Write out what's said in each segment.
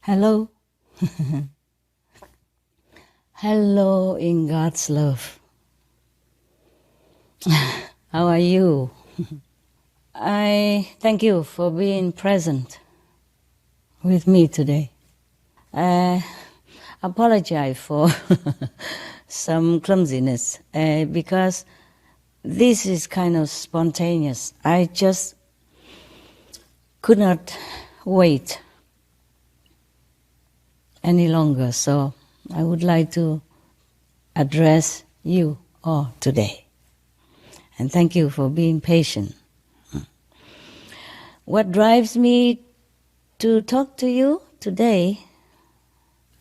Hello. Hello in God's love. How are you? I thank you for being present with me today. I apologize for some clumsiness because this is kind of spontaneous. I just could not wait any longer, so I would like to address you all today. And thank you for being patient. What drives me to talk to you today,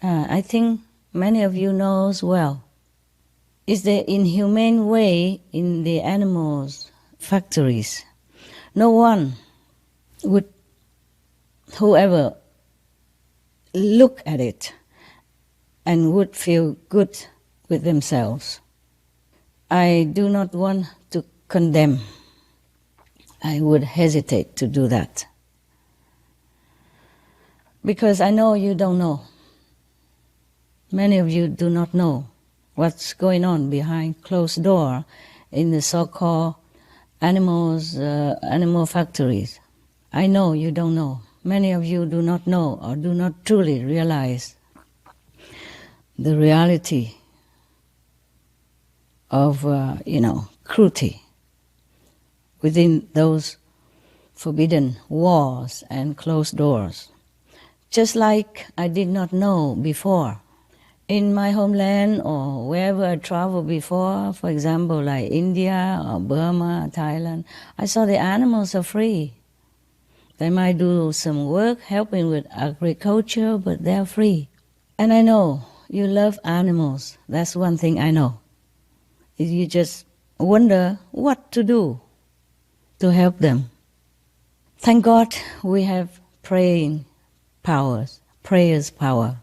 I think many of you knows well, is the inhumane way in the animals' factories. No one would, whoever look at it and would feel good with themselves. I do not want to condemn. I would hesitate to do that. Because I know you don't know. Many of you do not know what's going on behind closed door in the so-called animal factories. I know you don't know. Many of you do not know or do not truly realize the reality of, cruelty within those forbidden walls and closed doors. Just like I did not know before. In my homeland or wherever I traveled before, for example, like India or Burma, Thailand, I saw the animals are free. They might do some work helping with agriculture, but they're free. And I know you love animals. That's one thing I know. You just wonder what to do to help them. Thank God we have prayers power.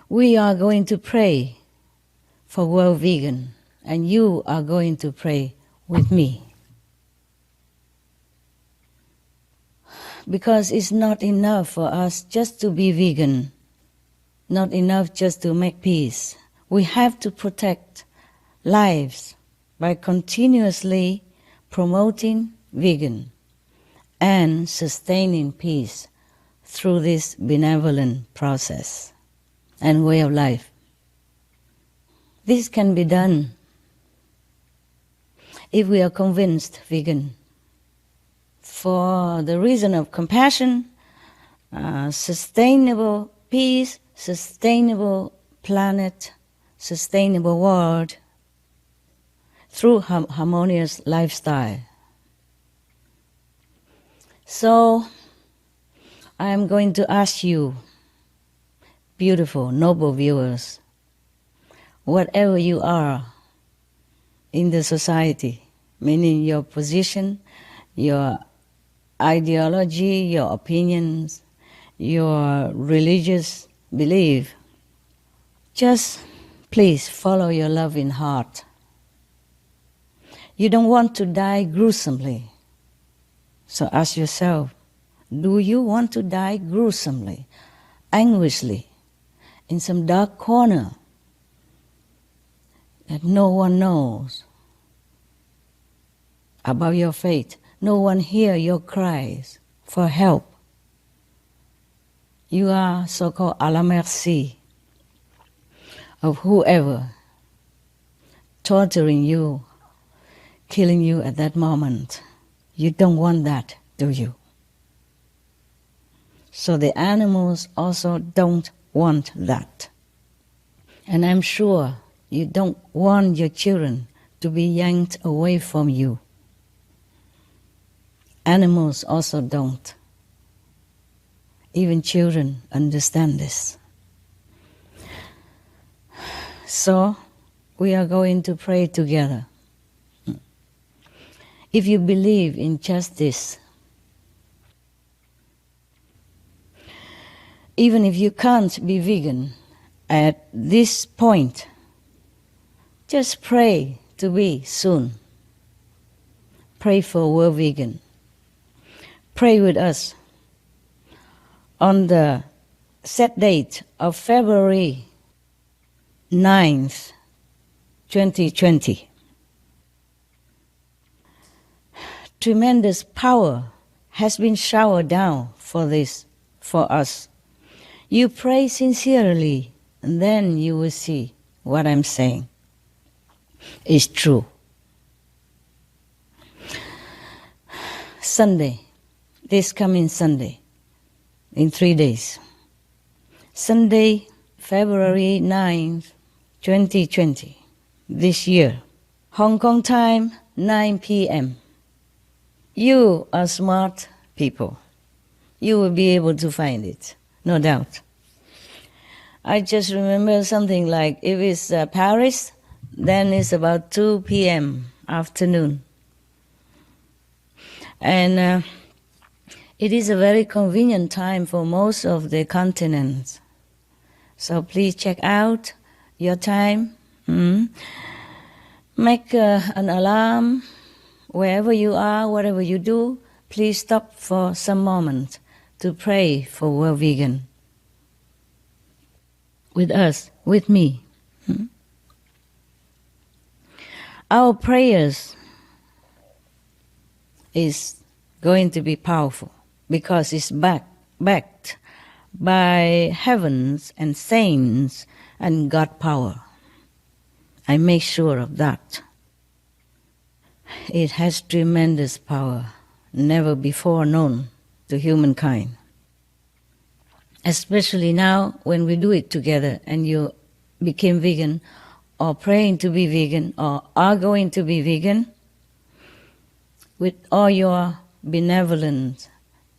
We are going to pray for World Vegan, and you are going to pray with me. Because it's not enough for us just to be vegan, not enough just to make peace. We have to protect lives by continuously promoting vegan and sustaining peace through this benevolent process and way of life. This can be done if we are convinced vegan for the reason of compassion, sustainable peace, sustainable planet, sustainable world, through harmonious lifestyle. So, I am going to ask you, beautiful, noble viewers, whatever you are in the society, meaning your position, your ideology, your opinions, your religious belief, just please follow your loving heart. You don't want to die gruesomely. So ask yourself, do you want to die gruesomely, anguishly, in some dark corner that no one knows about your fate? No one hears your cries for help. You are so-called à la merci of whoever torturing you, killing you at that moment. You don't want that, do you? So the animals also don't want that. And I'm sure you don't want your children to be yanked away from you. Animals also don't. Even children understand this. So we are going to pray together. If you believe in justice, even if you can't be vegan at this point, just pray to be soon. Pray for World Vegan. Pray with us. on the set date of February 9th, 2020. Tremendous power has been showered down for us. You pray sincerely, and then you will see what I'm saying is true. Sunday, this coming Sunday, in 3 days. Sunday, February 9th, 2020, this year. Hong Kong time, 9 p.m. You are smart people. You will be able to find it, no doubt. I just remember something like, if it's Paris, then it's about 2 p.m. afternoon. And it is a very convenient time for most of the continents. So please check out your time. Make an alarm wherever you are, whatever you do. Please stop for some moment to pray for World Vegan. With us, with me. Our prayers is going to be powerful because it's backed by heavens and saints and God power. I make sure of that. It has tremendous power, never before known to humankind. Especially now when we do it together and you became vegan or praying to be vegan or are going to be vegan, with all your benevolent,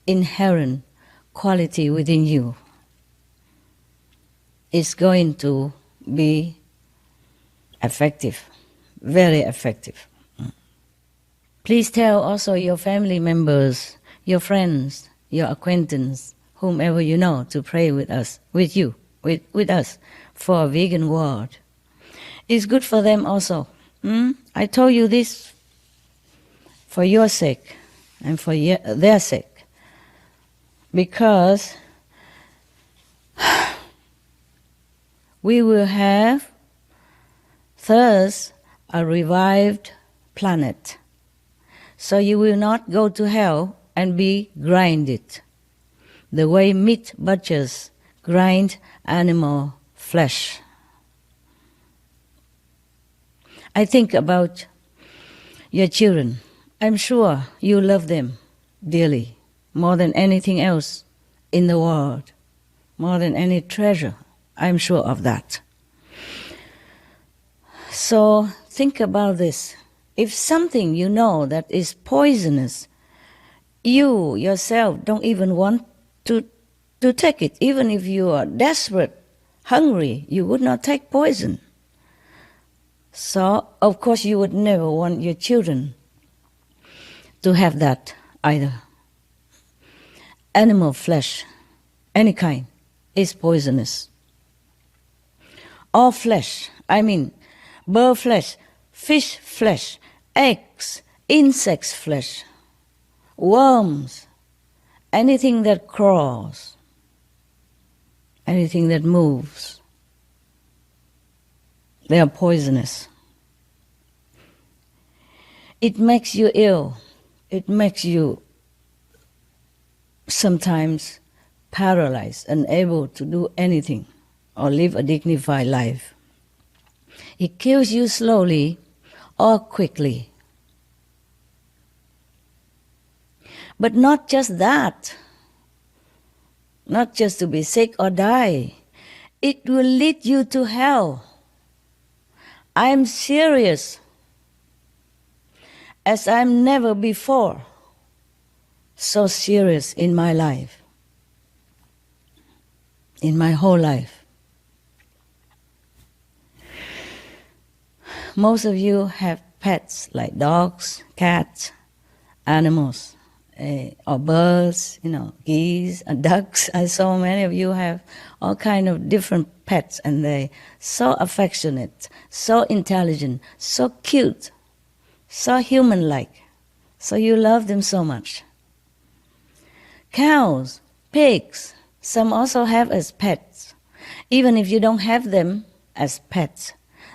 inherent quality within you, it's going to be effective, very effective. Please tell also your family members, your friends, your acquaintances, whomever you know, to pray with us, with you, with us, for a vegan world. It's good for them also. I told you this for your sake and for their sake, because we will have thus a revived planet. So you will not go to hell and be grinded the way meat butchers grind animal flesh. I think about your children. I'm sure you love them dearly, more than anything else in the world, more than any treasure. I'm sure of that. So think about this. If something you know that is poisonous, you yourself don't even want to take it. Even if you are desperate, hungry, you would not take poison. So, of course, you would never want your children to have that either. Animal flesh, any kind, is poisonous. All flesh, I mean bird flesh, fish flesh, eggs, insects flesh, worms, anything that crawls, anything that moves, they are poisonous. It makes you ill. It makes you sometimes paralyzed, unable to do anything or live a dignified life. It kills you slowly or quickly. But not just that, not just to be sick or die. It will lead you to hell. I'm serious, as I'm never before so serious in my life, in my whole life. Most of you have pets like dogs, cats, animals, or birds, geese, ducks. I saw many of you have all kind of different pets, and they're so affectionate, so intelligent, so cute, so human-like. So you love them so much. Cows, pigs, Some also have as pets. Even if you don't have them as pets,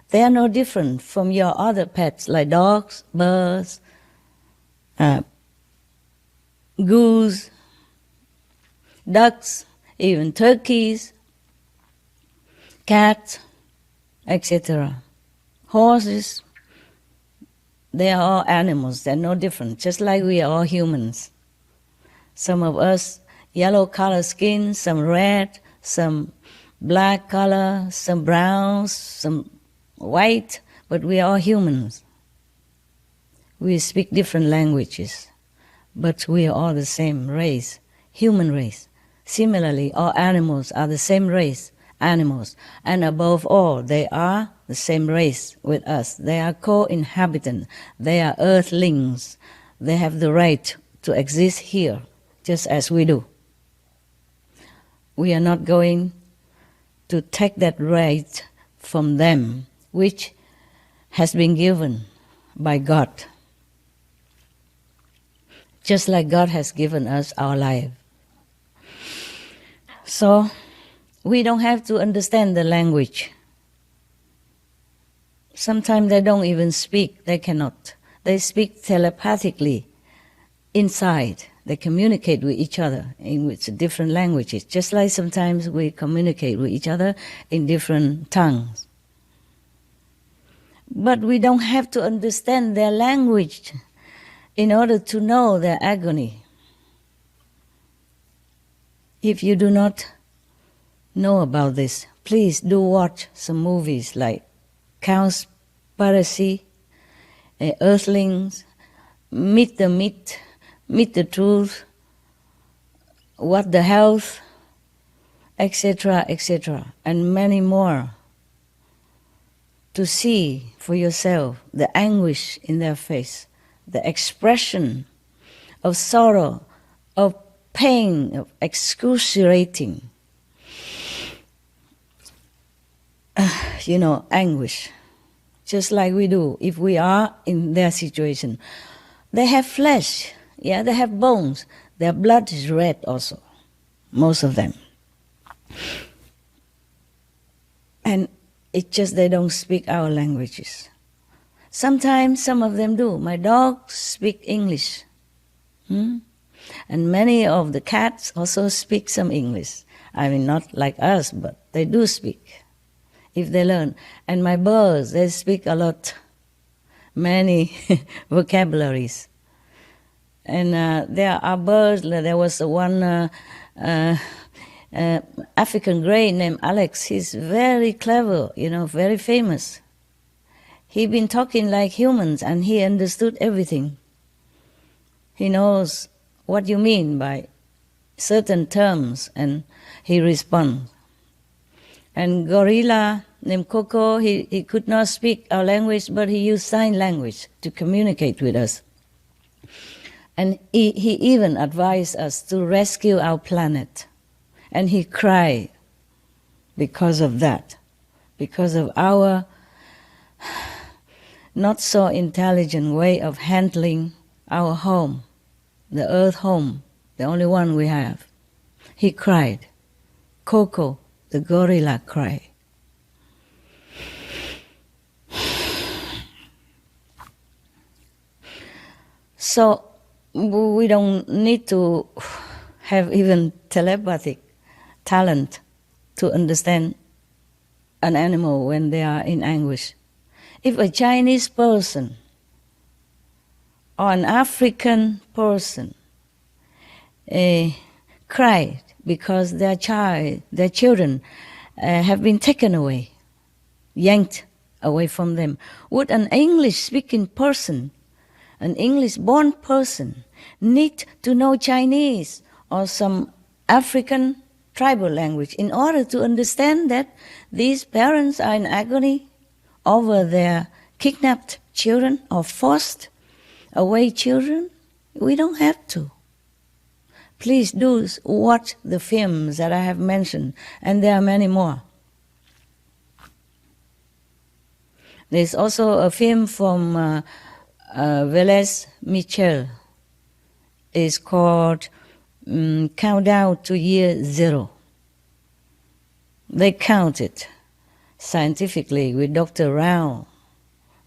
they are no different from your other pets like dogs, birds, goose, ducks, even turkeys, cats, etc. Horses, they are all animals, they're no different, just like we are all humans. Some of us yellow color skin, some red, some black color, some brown, some white, but we are all humans. We speak different languages, but we are all the same race, human race. Similarly, all animals are the same race, animals, and above all, they are the same race with us. They are co-inhabitants. They are earthlings. They have the right to exist here, just as we do. We are not going to take that right from them, which has been given by God, just like God has given us our life. So we don't have to understand the language. Sometimes they don't even speak, they cannot. They speak telepathically inside. They communicate with each other in different languages, just like sometimes we communicate with each other in different tongues. But we don't have to understand their language in order to know their agony. If you do not know about this, please do watch some movies like Cowspiracy, Earthlings, Meet the Myth, Meet the Truth, What the Health, etc., etc., and many more, to see for yourself the anguish in their face, the expression of sorrow, of pain, of excruciating, anguish, just like we do if we are in their situation. They have flesh, yeah, they have bones. Their blood is red also, most of them. And it's just they don't speak our languages. Sometimes some of them do. My dogs speak English. And many of the cats also speak some English. I mean, not like us, but they do speak, if they learn. And my birds, they speak a lot, many vocabularies. And there are birds, there was one African grey named Alex. He's very clever, very famous. He'd been talking like humans and he understood everything. He knows what you mean by certain terms and he responds. And gorilla named Coco, he could not speak our language, but he used sign language to communicate with us. And he even advised us to rescue our planet. And he cried because of that, because of our not so intelligent way of handling our home, the earth home, the only one we have. He cried. Coco, the gorilla, cried. So we don't need to have even telepathic talent to understand an animal when they are in anguish. If a Chinese person or an African person cried because their children have been taken away, yanked away from them, would an English-speaking person, an English-born person, need to know Chinese or some African tribal language in order to understand that these parents are in agony over their kidnapped children or forced away children? We don't have to. Please do watch the films that I have mentioned, and there are many more. There's also a film from Velez Michel. It's called Countdown to Year Zero. They counted scientifically with Dr. Rao,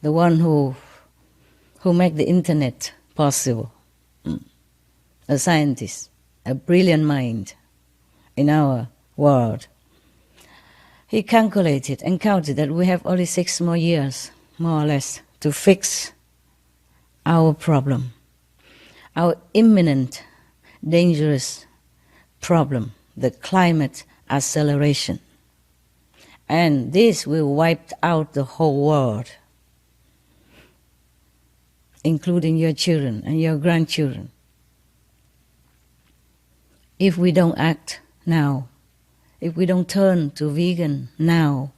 the one who made the internet possible, a scientist, a brilliant mind in our world. He calculated and counted that we have only 6 more years, more or less, to fix our problem, our imminent, dangerous problem, the climate acceleration. And this will wipe out the whole world, including your children and your grandchildren. If we don't act now, if we don't turn to vegan now,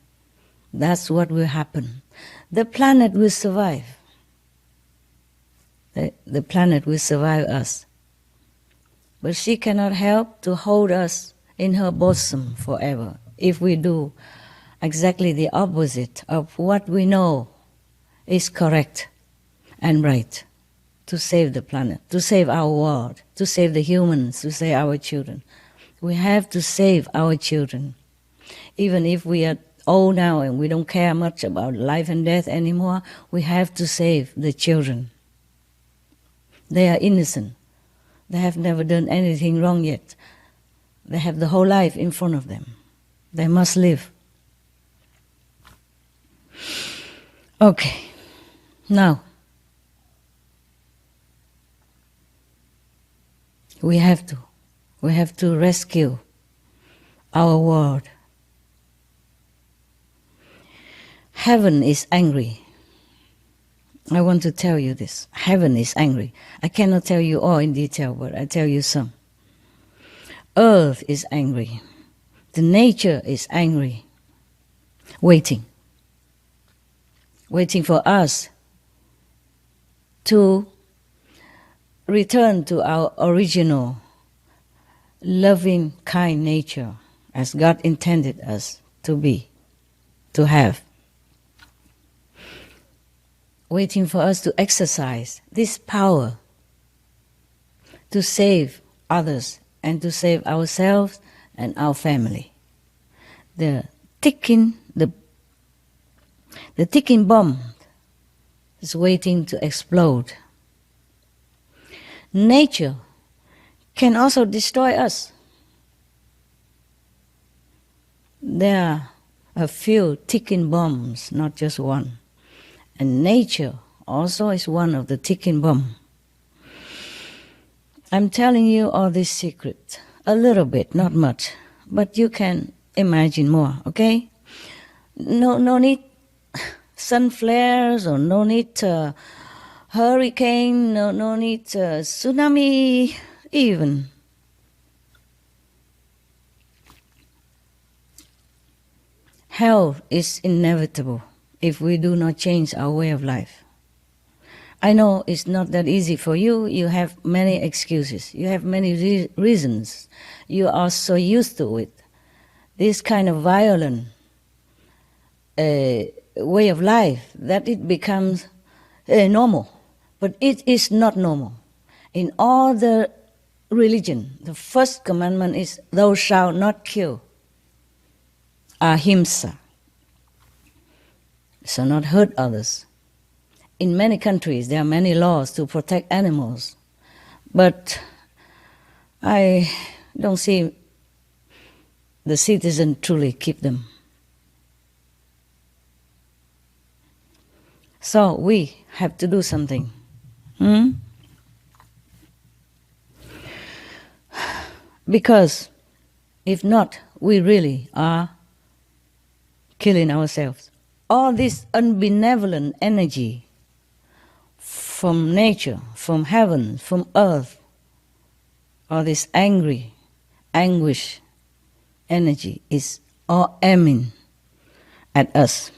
that's what will happen. The planet will survive. The planet will survive us. But she cannot help to hold us in her bosom forever if we do exactly the opposite of what we know is correct and right to save the planet, to save our world, to save the humans, to save our children. We have to save our children. Even if we are old now and we don't care much about life and death anymore, we have to save the children. They are innocent. They have never done anything wrong yet. They have the whole life in front of them. They must live. Okay, now we have to rescue our world. Heaven is angry. I want to tell you this. Heaven is angry. I cannot tell you all in detail, but I tell you some. Earth is angry. The nature is angry. Waiting for us to return to our original loving, kind nature as God intended us to be, to have. Waiting for us to exercise this power to save others and to save ourselves and our family. The ticking bomb is waiting to explode. Nature can also destroy us. There are a few ticking bombs, not just one. And nature also is one of the ticking bomb. I'm telling you all this secret, a little bit, not much, but you can imagine more, okay? No need sun flares, or no need hurricane, no need tsunami even. Hell is inevitable if we do not change our way of life. I know it's not that easy for you. You have many excuses. You have many reasons. You are so used to it. This kind of violent way of life that it becomes normal. But it is not normal. In all the religion, the first commandment is, thou shalt not kill. Ahimsa. So not hurt others. In many countries, there are many laws to protect animals, but I don't see the citizens truly keep them. So we have to do something. Because if not, we really are killing ourselves. All this unbenevolent energy from nature, from heaven, from earth, all this angry, anguish energy is all aiming at us.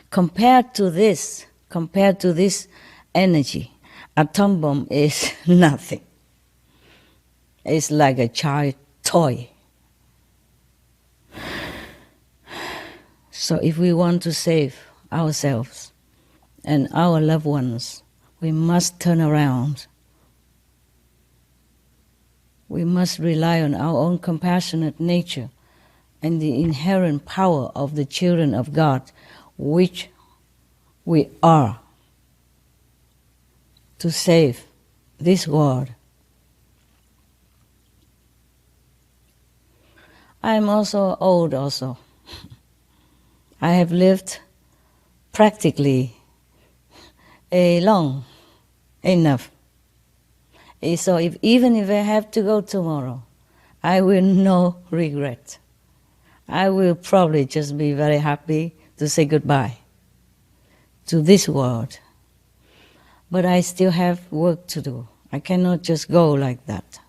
Compared to this energy, atom bomb is nothing. It's like a child toy. So if we want to save ourselves and our loved ones, we must turn around. We must rely on our own compassionate nature and the inherent power of the children of God, which we are, to save this world. I am also old also. I have lived practically a long enough. So even if I have to go tomorrow, I will no regret. I will probably just be very happy to say goodbye to this world. But I still have work to do. I cannot just go like that.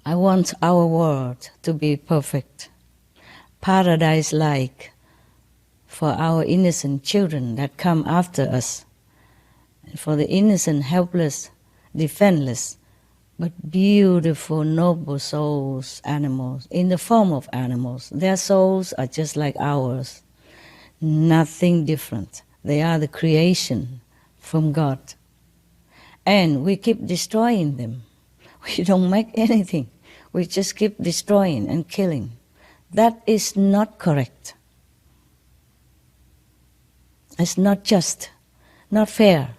I want our world to be perfect, paradise-like for our innocent children that come after us, and for the innocent, helpless, defenseless, but beautiful, noble souls, animals, in the form of animals. Their souls are just like ours, nothing different. They are the creation from God. And we keep destroying them. We don't make anything. We just keep destroying and killing. That is not correct. It's not just, not fair,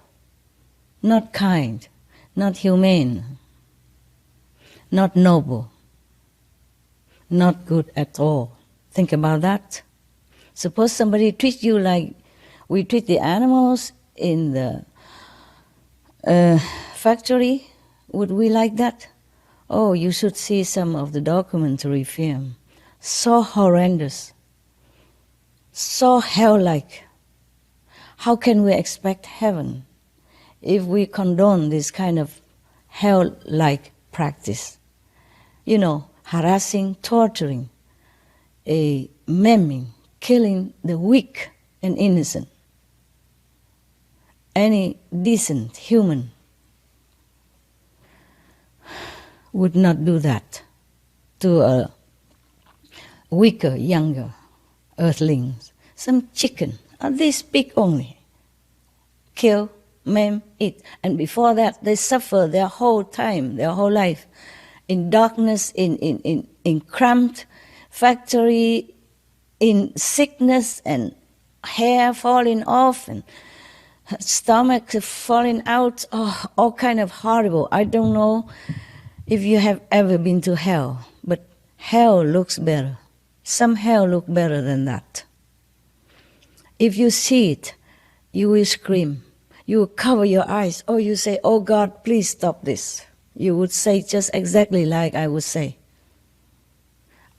not kind, not humane, not noble, not good at all. Think about that. Suppose somebody treats you like we treat the animals in the factory. Would we like that? Oh, you should see some of the documentary film. So horrendous, so hell-like. How can we expect heaven if we condone this kind of hell-like practice? You know, harassing, torturing, maiming, killing the weak and innocent. Any decent human would not do that to a weaker, younger earthlings. Some chicken, they speak only. Kill, maim, eat. And before that, they suffer their whole time, their whole life, in darkness, in cramped factory, in sickness and hair falling off and stomach falling out, all kind of horrible. I don't know if you have ever been to hell, but hell looks better. Some hell look better than that. If you see it, you will scream. You will cover your eyes. Or you say, oh God, please stop this. You would say just exactly like I would say.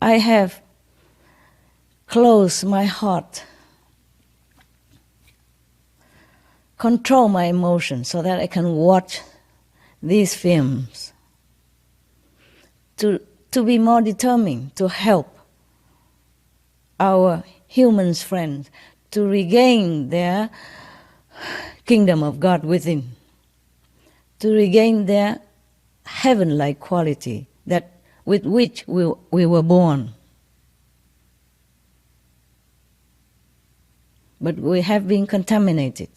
I have closed my heart, control my emotions so that I can watch these films, to be more determined to help our humans friends to regain their kingdom of God within, to regain their heaven-like quality that with which we were born. But we have been contaminated.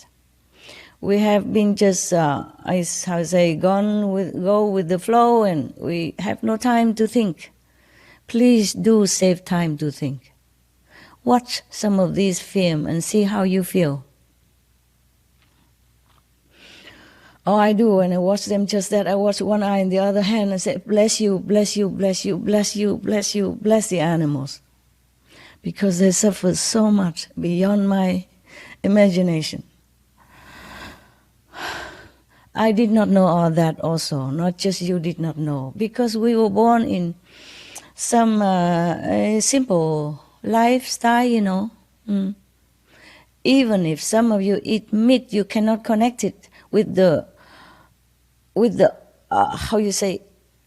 We have been just, go with the flow, and we have no time to think. Please do save time to think. Watch some of these films and see how you feel. Oh, I do. When I watch them just that, I watch one eye and the other hand and say, bless you, bless you, bless you, bless you, bless you, bless the animals. Because they suffer so much beyond my imagination. I did not know all that also, not just you did not know. Because we were born in some simple lifestyle, you know. Even if some of you eat meat, you cannot connect it with the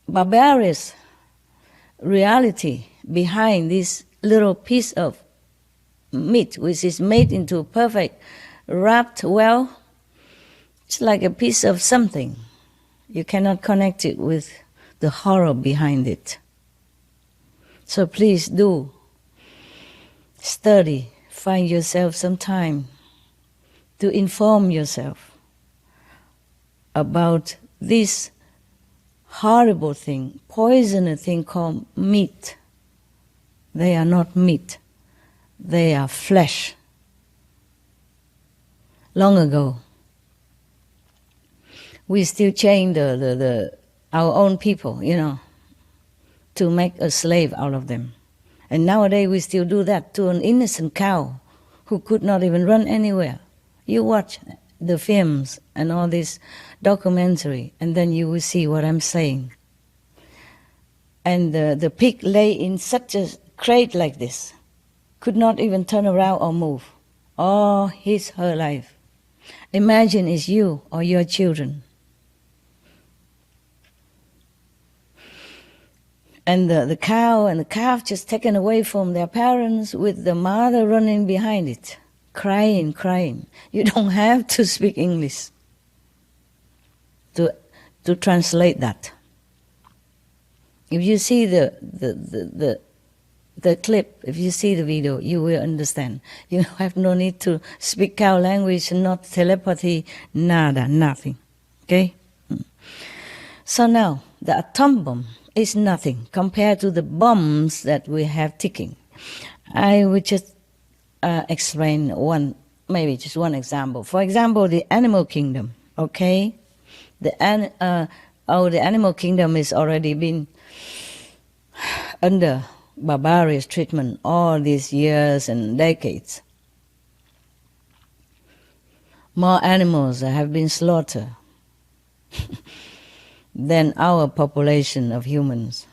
barbarous reality behind this little piece of meat, which is made into perfect, wrapped well. It's like a piece of something. You cannot connect it with the horror behind it. So please do study, find yourself some time to inform yourself about this horrible thing, poisonous thing called meat. They are not meat. They are flesh. Long ago, we still chain our own people, to make a slave out of them. And nowadays we still do that to an innocent cow who could not even run anywhere. You watch the films and all this documentary, and then you will see what I'm saying. And the pig lay in such a crate like this, could not even turn around or move all her life. Imagine it's you or your children. And the cow and the calf just taken away from their parents with the mother running behind it, crying. You don't have to speak English to translate that. If you see the clip, if you see the video, you will understand. You have no need to speak cow language, not telepathy, nada, nothing. Okay? So now, the atom bomb is nothing compared to the bombs that we have ticking. I would just explain just one example. For example, the animal kingdom, okay? The animal kingdom has already been under barbarous treatment all these years and decades. More animals have been slaughtered than our population of humans.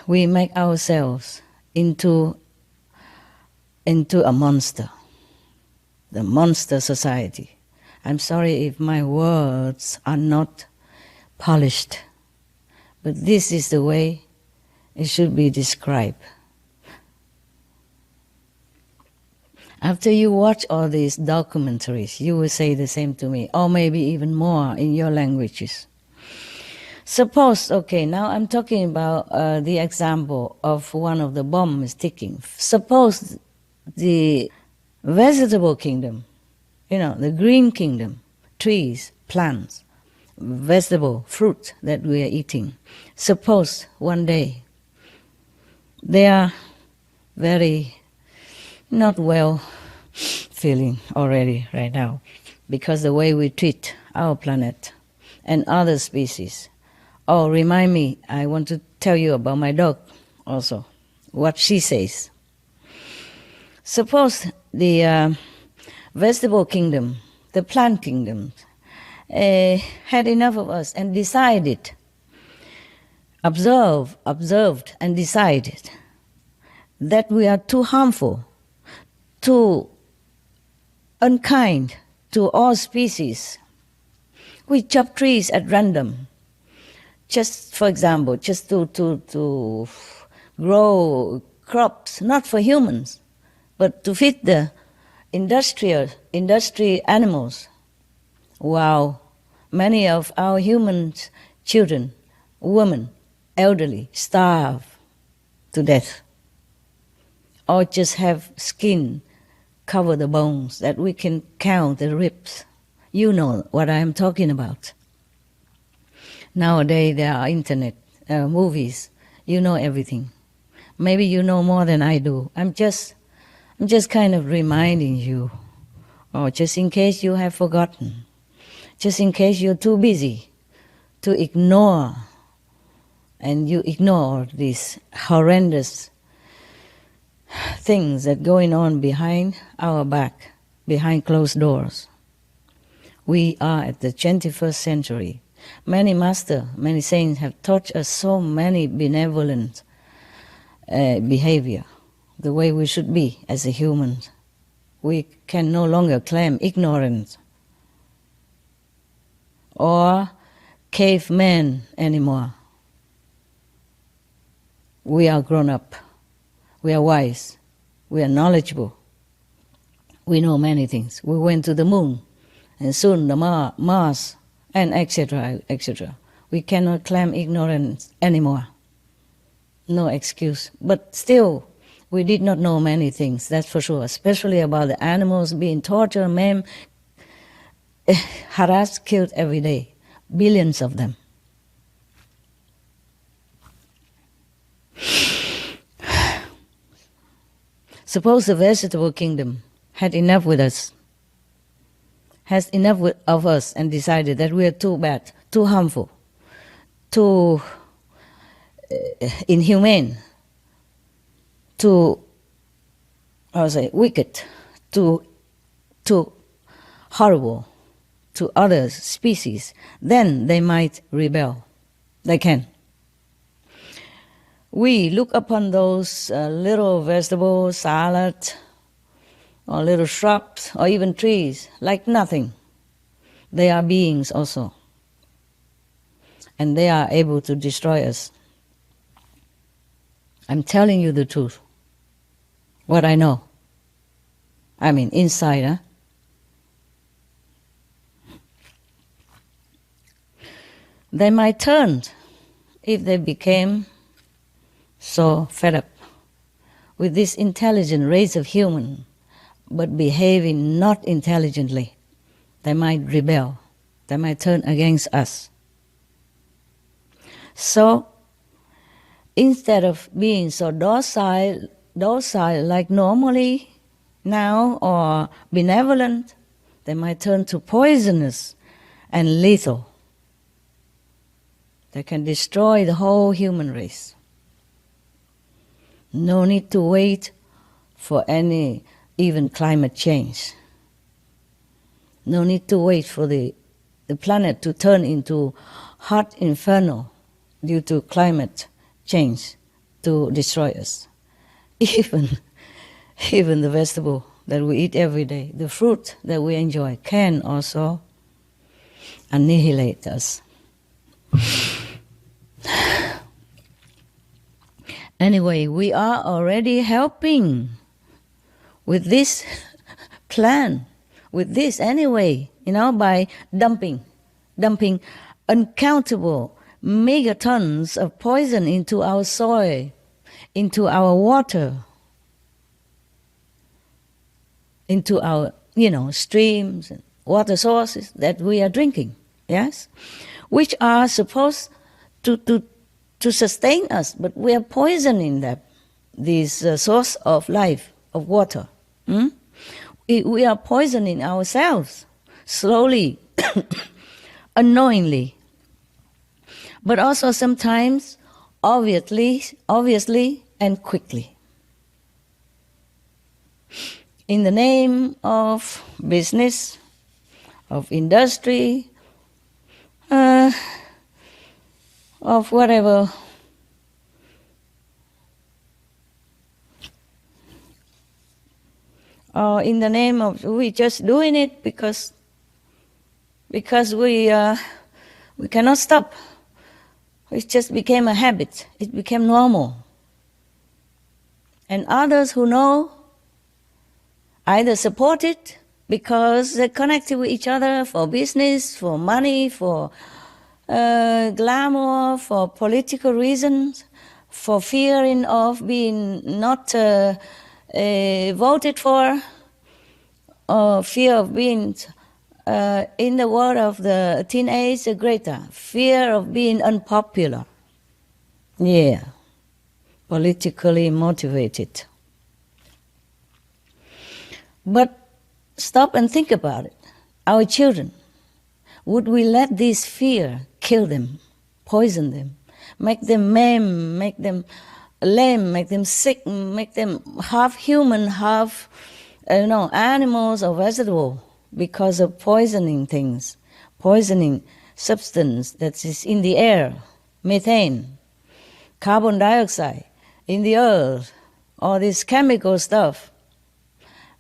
We make ourselves into a monster, the monster society. I'm sorry if my words are not polished, but this is the way it should be described. After you watch all these documentaries, you will say the same to me, or maybe even more in your languages. Suppose, okay, now I'm talking about the example of one of the bombs ticking. Suppose the vegetable kingdom, the green kingdom, trees, plants, vegetable, fruit that we are eating. Suppose one day they are very not well feeling already right now because the way we treat our planet and other species. Oh, remind me, I want to tell you about my dog also, what she says. Suppose the vegetable kingdom, the plant kingdom, had enough of us and decided, observed and decided that we are too harmful, too unkind to all species. We chop trees at random, just for example, just to grow crops, not for humans, but to feed the industry animals. Wow, many of our human children, women, elderly, starve to death, or just have skin cover the bones that we can count the ribs. You know what I am talking about. Nowadays there are internet movies. You know everything. Maybe you know more than I do. I'm just kind of reminding you, or just in case you have forgotten, just in case you're too busy to ignore, and you ignore these horrendous things that going on behind our back, behind closed doors. We are at the 21st century. Many masters, many saints have taught us so many benevolent behavior, the way we should be as a human. We can no longer claim ignorance or cavemen anymore. We are grown up. We are wise. We are knowledgeable. We know many things. We went to the moon, and soon the Mars, and etc., etc. We cannot claim ignorance anymore. No excuse. But still, we did not know many things, that's for sure, especially about the animals being tortured, maimed, harassed, killed every day. Billions of them. Suppose the vegetable kingdom had enough with us, has enough of us, and decided that we are too bad, too harmful, too inhumane, too, I would say, wicked, too horrible to other species, then they might rebel. They can. We look upon those little vegetables, salad, or little shrubs, or even trees, like nothing. They are beings also. And they are able to destroy us. I'm telling you the truth. What I know. I mean, inside, huh? They might turn if they became so fed up with this intelligent race of human, but behaving not intelligently. They might rebel. They might turn against us. So, instead of being so docile like normally now, or benevolent, they might turn to poisonous and lethal. They can destroy the whole human race. No need to wait for any, even climate change. No need to wait for the planet to turn into hot inferno due to climate change to destroy us. Even the vegetable that we eat every day, the fruit that we enjoy, can also annihilate us. Anyway, we are already helping with this plan, with this anyway, by dumping uncountable megatons of poison into our soil, into our water, into our, streams and water sources that we are drinking, yes? Which are supposed to sustain us, but we are poisoning them, this source of life, of water. We are poisoning ourselves, slowly, unknowingly, but also sometimes obviously and quickly. In the name of business, of industry, of whatever. Or in the name of, we just doing it because we cannot stop. It just became a habit. It became normal. And others who know either support it because they're connected with each other for business, for money, for glamour, for political reasons, for fearing of being not voted for, or fear of being, in the word of the teenage Greta, fear of being unpopular. Yeah, politically motivated. But stop and think about it. Our children, would we let this fear kill them, poison them, make them maim, make them lame, make them sick, make them half human, half animals or vegetable because of poisoning things, poisoning substance that is in the air, methane, carbon dioxide in the earth, all this chemical stuff,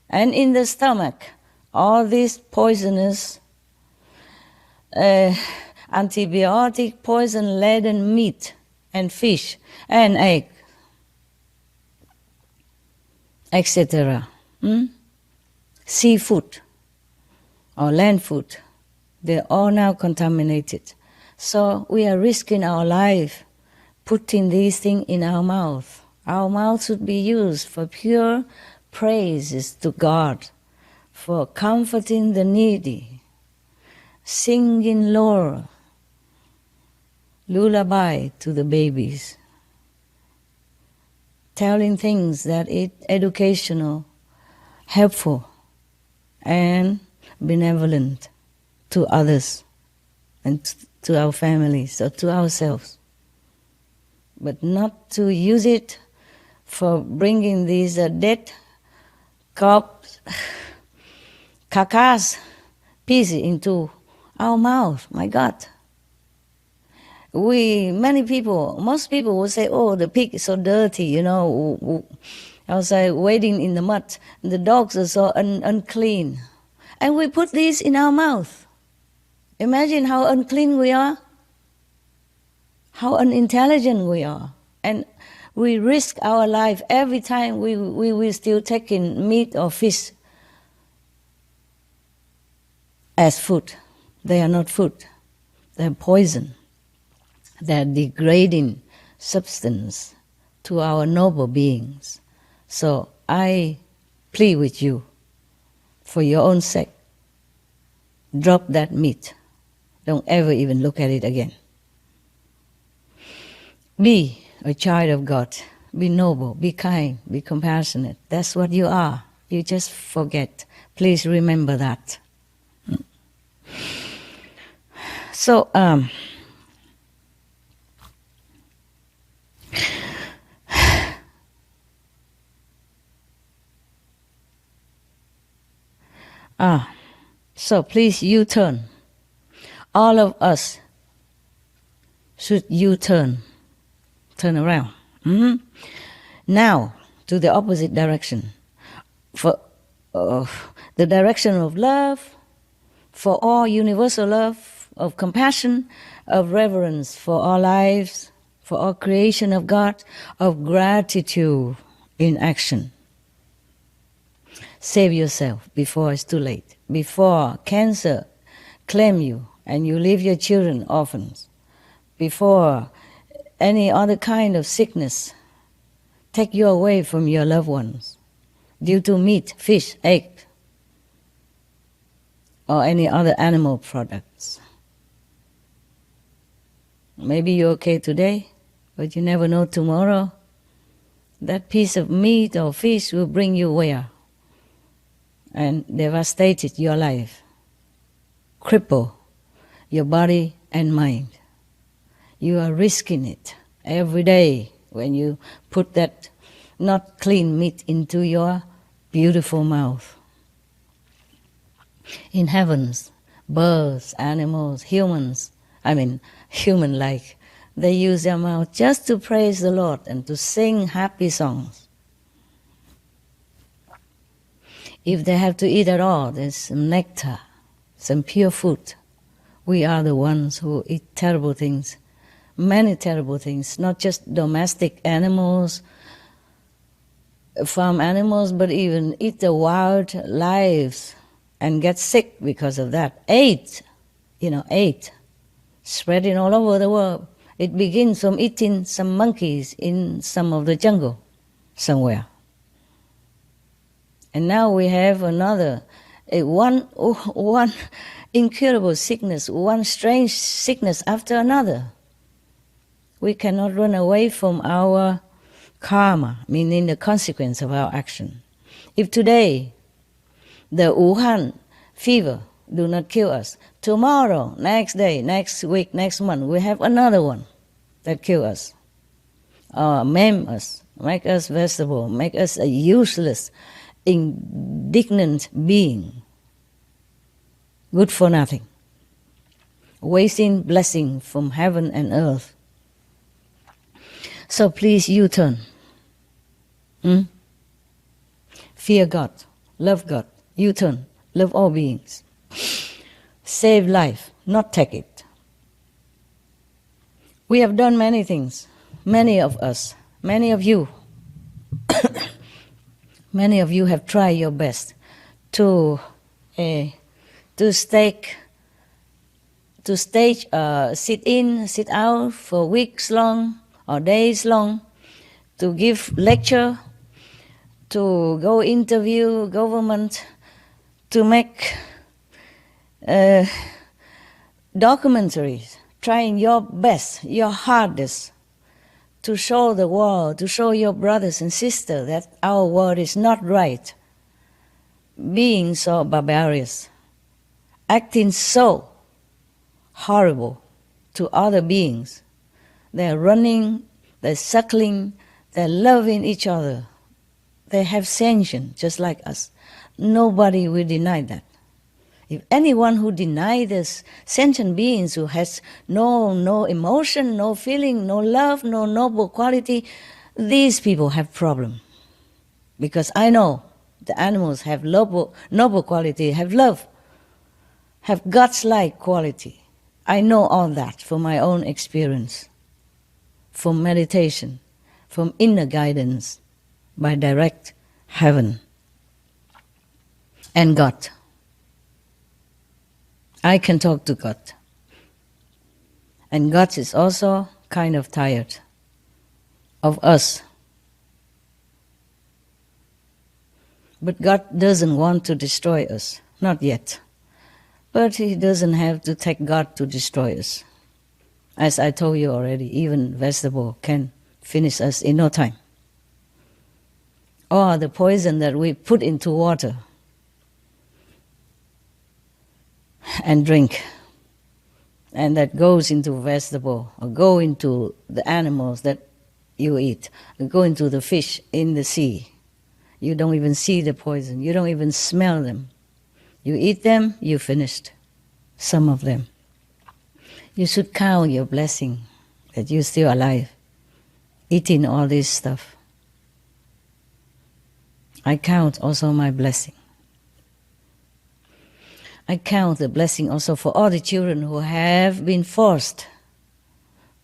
and in the stomach, all this poisonous antibiotic poison-laden meat and fish and egg, etc. Seafood or land food, they're all now contaminated. So we are risking our life putting these things in our mouth. Our mouth should be used for pure praises to God, for comforting the needy, singing lullaby to the babies, telling things that is educational, helpful, and benevolent to others and to our families or to ourselves. But not to use it for bringing these dead corpse carcass pieces into our mouth. My God. Most people will say, oh, the pig is so dirty, outside wading in the mud. The dogs are so unclean. And we put these in our mouth. Imagine how unclean we are, how unintelligent we are. And we risk our life every time we will still take in meat or fish as food. They are not food. They are poison. They are degrading substance to our noble beings. So I plead with you, for your own sake, drop that meat. Don't ever even look at it again. Be a child of God. Be noble, be kind, be compassionate. That's what you are. You just forget. Please remember that. So, so please U-turn. All of us should U-turn. Turn around. Now, to the opposite direction. For the direction of love, for all universal love, of compassion, of reverence for all lives, for all creation of God, of gratitude in action. Save yourself before it's too late, before cancer claim you and you leave your children orphans, before any other kind of sickness take you away from your loved ones due to meat, fish, egg, or any other animal products. Maybe you're okay today, but you never know tomorrow. That piece of meat or fish will bring you where? And devastated your life, cripple your body and mind. You are risking it every day when you put that not clean meat into your beautiful mouth. In heavens, birds, animals, human-like, they use their mouth just to praise the Lord and to sing happy songs. If they have to eat at all, there's some nectar, some pure food. We are the ones who eat terrible things, many terrible things, not just domestic animals, farm animals, but even eat the wild lives and get sick because of that. AIDS, spreading all over the world. It begins from eating some monkeys in some of the jungle somewhere. And now we have one incurable sickness, one strange sickness after another. We cannot run away from our karma, meaning the consequence of our action. If today the Wuhan fever do not kill us, tomorrow, next day, next week, next month, we have another one that kill us, maim us, make us vegetable, make us a useless, indignant being, good for nothing, wasting blessing from heaven and earth. So please U-turn. Fear God, love God, U-turn, love all beings. Save life, not take it. We have done many things, many of us, many of you. Many of you have tried your best to stage, sit in, sit out for weeks long or days long, to give lecture, to go interview government, to make documentaries, trying your best, your hardest to show the world, to show your brothers and sisters that our world is not right, being so barbarous, acting so horrible to other beings. They're running, they're suckling, they're loving each other. They have sentience just like us. Nobody will deny that. If anyone who denies this sentient beings who has no emotion, no feeling, no love, no noble quality, these people have problem. Because I know the animals have noble quality, have love, have God's-like quality. I know all that from my own experience, from meditation, from inner guidance by direct heaven and God. I can talk to God. And God is also kind of tired of us. But God doesn't want to destroy us, not yet. But He doesn't have to take God to destroy us. As I told you already, even vegetable can finish us in no time. Or the poison that we put into water and drink, and that goes into vegetable, or go into the animals that you eat, or go into the fish in the sea. You don't even see the poison. You don't even smell them. You eat them, you finished some of them. You should count your blessing that you're still alive, eating all this stuff. I count also my blessing. I count the blessing also for all the children who have been forced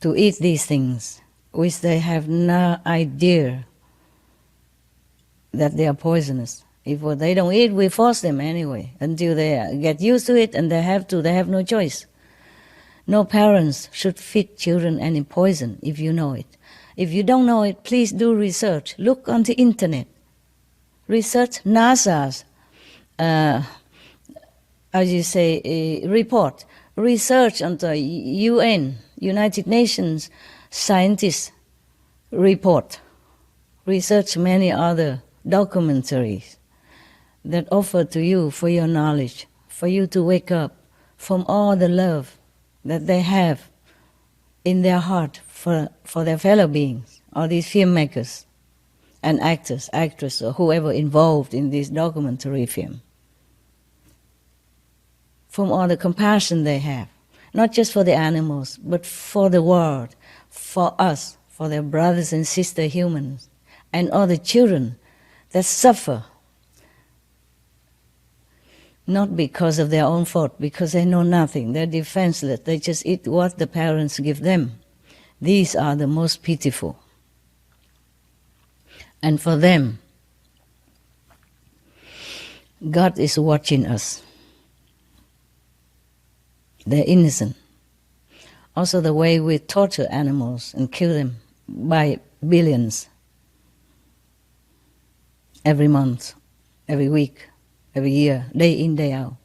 to eat these things, which they have no idea that they are poisonous. If they don't eat, we force them anyway until they get used to it, and they have no choice. No parents should feed children any poison if you know it. If you don't know it, please do research. Look on the internet. Research NASA's report. Research on the UN, United Nations scientists report. Research many other documentaries that offer to you for your knowledge, for you to wake up from all the love that they have in their heart for their fellow beings, all these filmmakers and actors, actresses, or whoever involved in this documentary film. From all the compassion they have, not just for the animals, but for the world, for us, for their brothers and sister humans, and all the children that suffer, not because of their own fault, because they know nothing, they're defenseless, they just eat what the parents give them. These are the most pitiful. And for them, God is watching us. They're innocent. Also the way we torture animals and kill them by billions every month, every week, every year, day in, day out.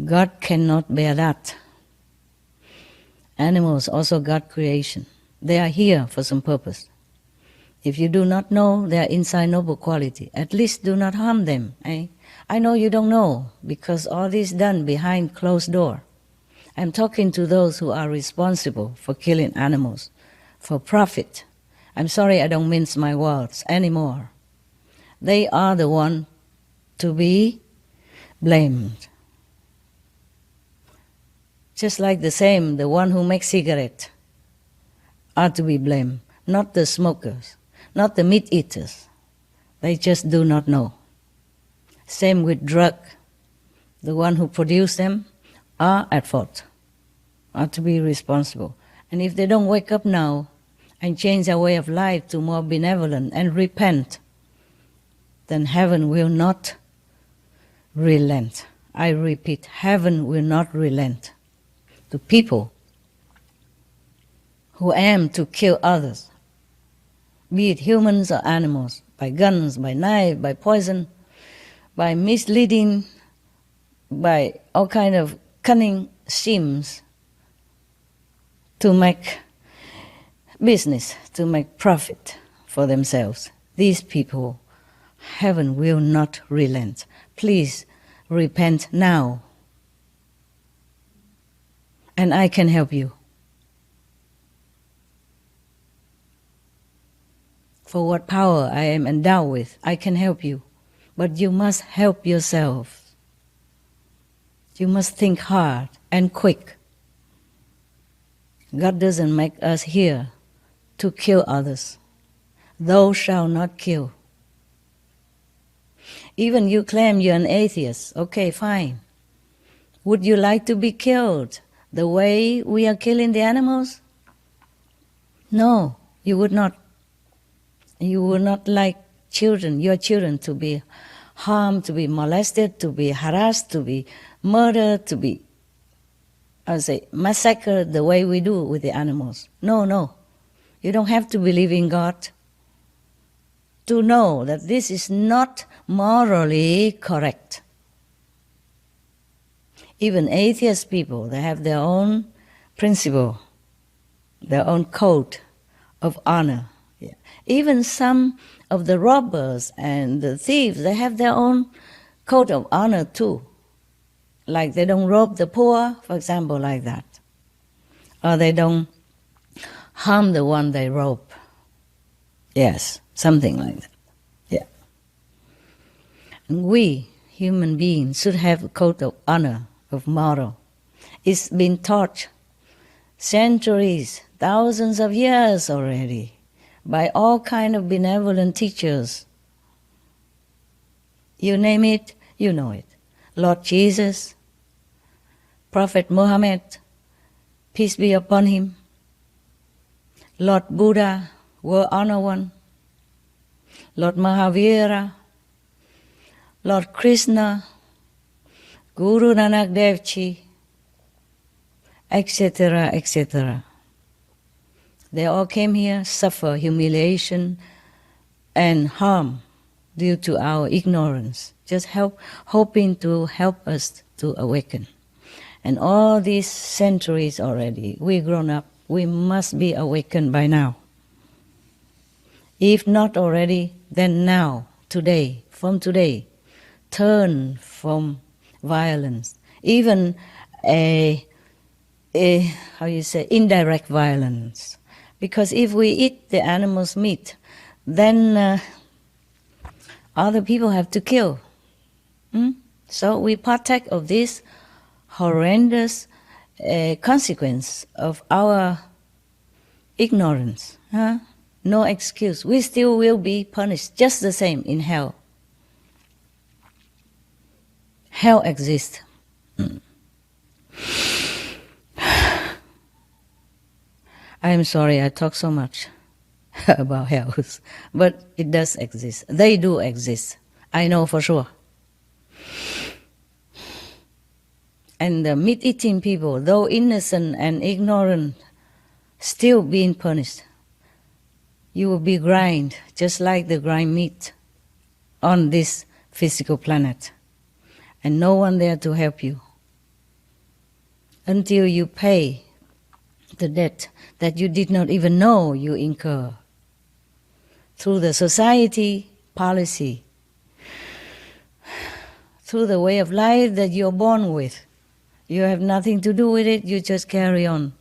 God cannot bear that. Animals also God creation. They are here for some purpose. If you do not know their inside noble quality, at least do not harm them. I know you don't know, because all this is done behind closed door. I'm talking to those who are responsible for killing animals for profit. I'm sorry I don't mince my words anymore. They are the one to be blamed. Just like the one who makes cigarettes are to be blamed, not the smokers, not the meat eaters. They just do not know. Same with drug. The one who produce them are at fault, are to be responsible. And if they don't wake up now and change their way of life to more benevolent and repent, then heaven will not relent. I repeat, heaven will not relent to people who aim to kill others, be it humans or animals, by guns, by knife, by poison, by misleading, by all kind of cunning schemes to make business to make profit for themselves. These people, heaven will not relent. Please repent now, and I can help you. For what power I am endowed with, I can help you. But you must help yourself. You must think hard and quick. God doesn't make us here to kill others. Thou shalt not kill. Even you claim you're an atheist. Okay, fine. Would you like to be killed the way we are killing the animals? No, you would not. You would not like your children to be harmed, to be molested, to be harassed, to be murdered, to be, massacred the way we do with the animals. No, no. You don't have to believe in God to know that this is not morally correct. Even atheist people, they have their own principle, their own code of honor. Yeah. Even some of the robbers and the thieves, they have their own code of honor too. Like they don't rob the poor, for example, like that. Or they don't harm the one they rob. Yes, something like that. Yeah. And we, human beings, should have a code of honor, of moral. It's been taught centuries, thousands of years already, by all kind of benevolent teachers. You name it, you know it. Lord Jesus, Prophet Muhammad, peace be upon him, Lord Buddha, world honor one, Lord Mahavira, Lord Krishna, Guru Nanak Dev Ji, etc., etc. They all came here, suffer humiliation and harm due to our ignorance, just hoping to help us to awaken. And all these centuries already, we grown up, we must be awakened by now. If not already, then now, today, from today, turn from violence, even indirect violence. Because if we eat the animal's meat, then other people have to kill. So we partake of this horrendous consequence of our ignorance. No excuse. We still will be punished just the same in hell. Hell exists. I am sorry I talk so much about hell, but it does exist. They do exist. I know for sure. And the meat-eating people, though innocent and ignorant, still being punished. You will be grind, just like the grind meat on this physical planet. And no one there to help you until you pay the debt that you did not even know you incur through the society policy, through the way of life that you're born with. You have nothing to do with it, you just carry on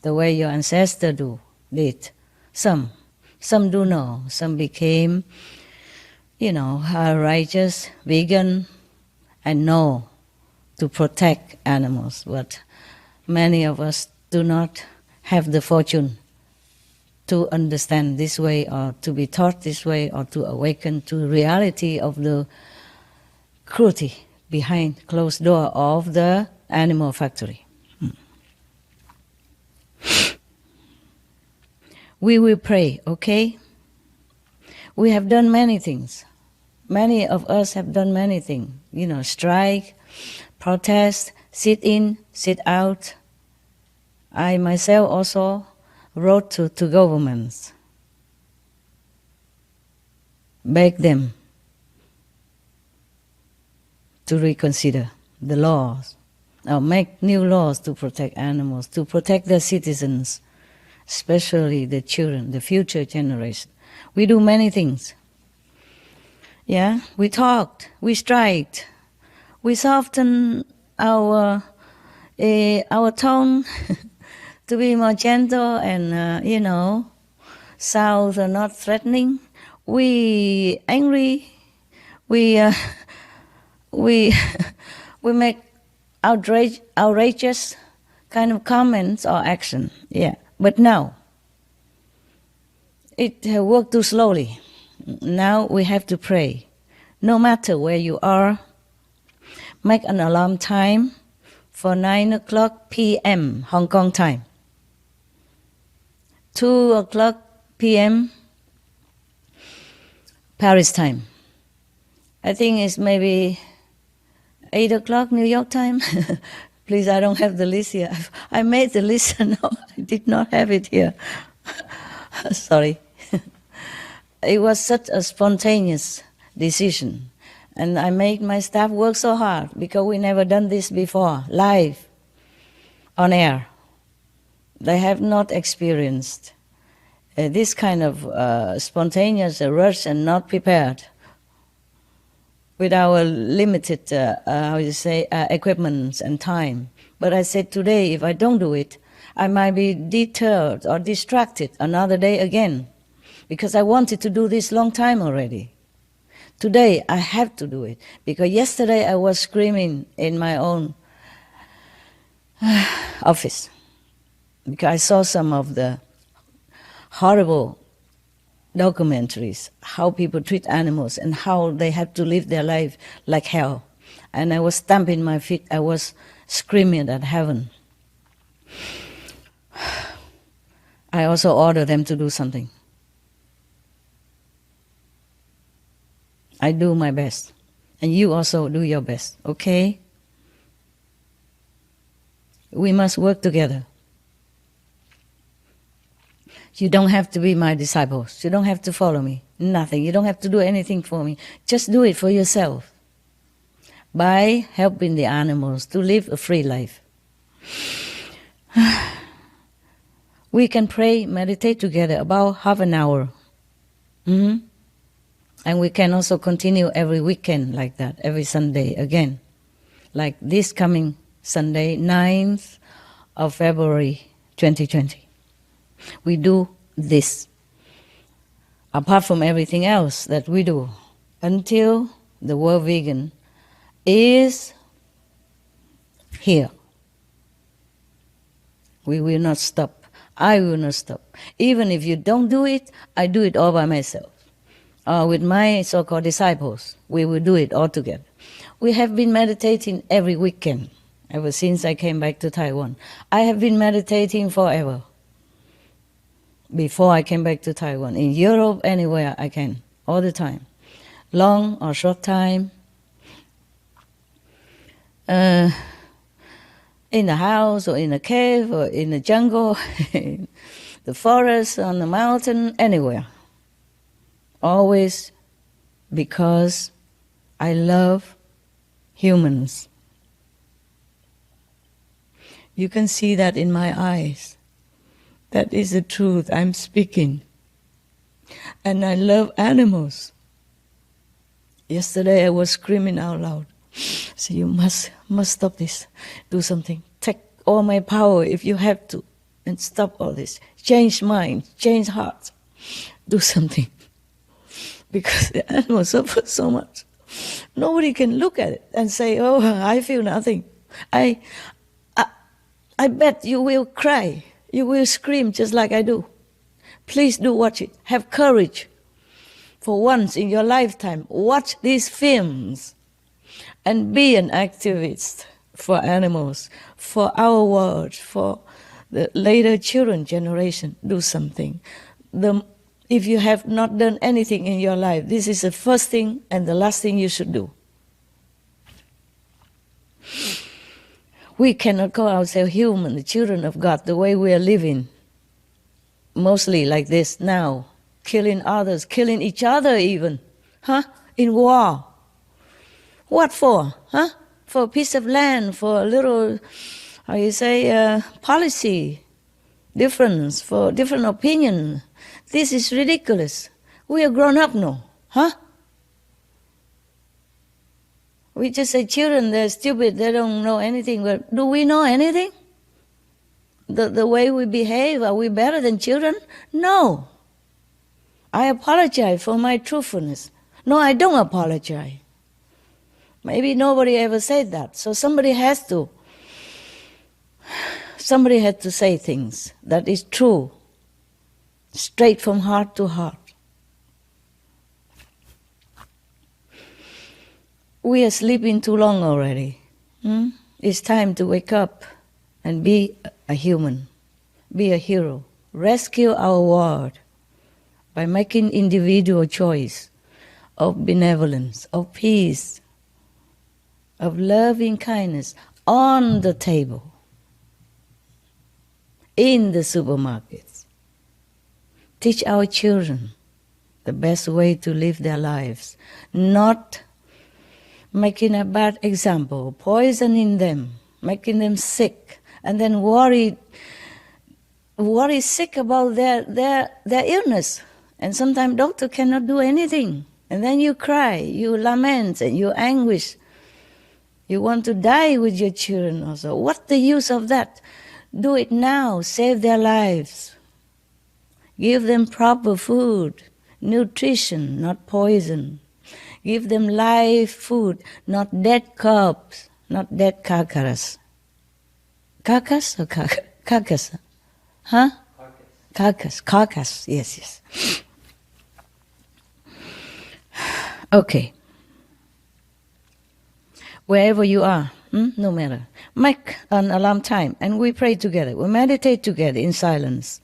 the way your ancestors did. Some do know, some became, righteous, vegan, and know to protect animals, but many of us do not have the fortune to understand this way, or to be taught this way, or to awaken to the reality of the cruelty behind closed door of the animal factory. We will pray, okay? We have done many things. Many of us have done many things. Strike, protest, sit in, sit out. I myself also wrote to governments, beg them to reconsider the laws, or make new laws to protect animals, to protect their citizens, especially the children, the future generation. We do many things. Yeah, we talked, we striked, we softened our tone to be more gentle and sounds are not threatening. We angry, we we we make outrageous kind of comments or action. Yeah, but now it worked too slowly. Now we have to pray. No matter where you are, make an alarm time for 9:00 p.m. Hong Kong time, 2:00 p.m. Paris time. I think it's maybe 8:00 New York time. Please, I don't have the list here. I made the list. No, I did not have it here. Sorry. It was such a spontaneous decision. And I made my staff work so hard because we never done this before, live, on air. They have not experienced this kind of spontaneous rush and not prepared with our limited, equipment and time. But I said today, if I don't do it, I might be deterred or distracted another day again, because I wanted to do this long time already. Today, I have to do it, because yesterday I was screaming in my own office, because I saw some of the horrible documentaries, how people treat animals and how they have to live their life like hell. And I was stamping my feet, I was screaming at heaven. I also ordered them to do something. I do my best, and you also do your best, okay? We must work together. You don't have to be my disciples. You don't have to follow me. Nothing. You don't have to do anything for me. Just do it for yourself by helping the animals to live a free life. We can pray, meditate together about half an hour. And we can also continue every weekend like that, every Sunday again. Like this coming Sunday, 9th of February 2020. We do this, apart from everything else that we do, until the world vegan is here. We will not stop. I will not stop. Even if you don't do it, I do it all by myself. With my so-called disciples, we will do it all together. We have been meditating every weekend ever since I came back to Taiwan. I have been meditating forever. Before I came back to Taiwan, in Europe, anywhere I can, all the time, long or short time, in the house or in a cave or in the jungle, in the forest, on the mountain, anywhere. Always because I love humans. You can see that in my eyes. That is the truth I'm speaking. And I love animals. Yesterday I was screaming out loud. So you must stop this. Do something. Take all my power if you have to. And stop all this. Change minds, change hearts. Do something. Because the animals suffer so much. Nobody can look at it and say, oh, I feel nothing. I bet you will cry. You will scream just like I do. Please do watch it. Have courage. For once in your lifetime, watch these films and be an activist for animals, for our world, for the later children generation. Do something. If you have not done anything in your life, this is the first thing and the last thing you should do. We cannot call ourselves human, the children of God, the way we are living. Mostly like this now. Killing others, killing each other even. In war. What for? For a piece of land, for a little, policy. difference, for different opinion. This is ridiculous. We are grown up now, huh? We just say children, they're stupid, they don't know anything. But do we know anything? The way we behave, are we better than children? No. I apologize for my truthfulness. No, I don't apologize. Maybe nobody ever said that. So somebody had to say things that is true, straight from heart to heart. We are sleeping too long already. It's time to wake up and be a human, be a hero. Rescue our world by making individual choice of benevolence, of peace, of loving kindness on the table, in the supermarkets. Teach our children the best way to live their lives, not making a bad example, poisoning them, making them sick, and then worry sick about their illness. And sometimes doctor cannot do anything. And then you cry, you lament, and you anguish. You want to die with your children also. What's the use of that? Do it now, save their lives. Give them proper food, nutrition, not poison. Give them live food, not dead corpse, not dead carcass. Carcass or carcass? Huh? Carcass, yes. Okay. Wherever you are, no matter, make an alarm time and we pray together, we meditate together in silence,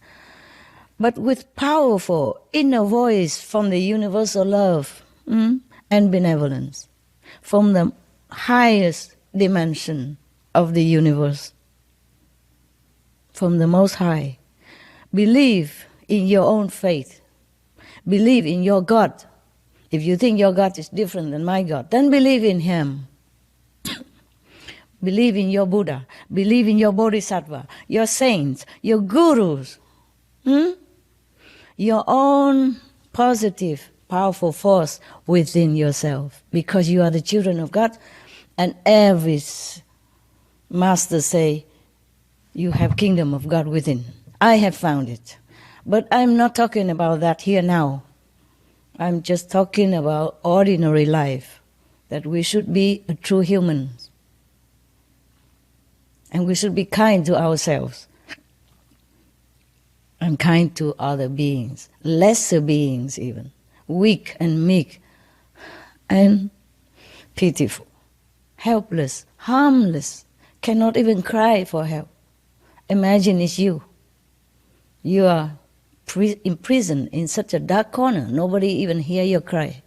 but with powerful inner voice from the universal love and benevolence, from the highest dimension of the universe, from the Most High. Believe in your own faith. Believe in your God. If you think your God is different than my God, then believe in Him. Believe in your Buddha. Believe in your Bodhisattva, your saints, your gurus. Your own positive, powerful force within yourself. Because you are the children of God. And every master say, you have kingdom of God within. I have found it. But I'm not talking about that here now. I'm just talking about ordinary life. That we should be a true human. And we should be kind to ourselves. And kind to other beings. Lesser beings even. Weak and meek. And pitiful. Helpless. Harmless. Cannot even cry for help. Imagine it's you. You are imprisoned in such a dark corner. Nobody even hear your cry.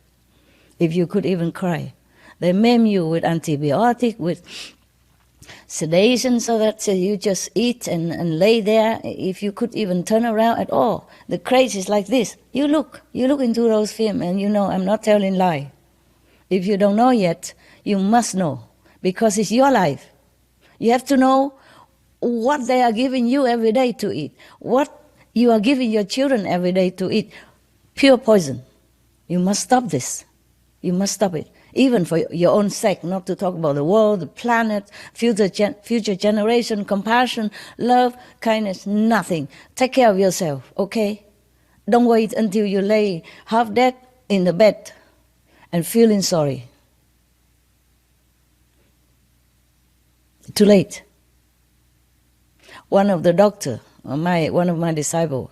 If you could even cry. They maim you with antibiotic, with sedation, so that you just eat and lay there. If you could even turn around at all. The craze is like this. You look into those films and you know I'm not telling lie. If you don't know yet, you must know. Because it's your life. You have to know what they are giving you every day to eat. What you are giving your children every day to eat. Pure poison. You must stop this. You must stop it. Even for your own sake, not to talk about the world, the planet, future generation, compassion, love, kindness, nothing. Take care of yourself, okay? Don't wait until you lay half dead in the bed and feeling sorry. Too late. One of the doctor, one of my disciples,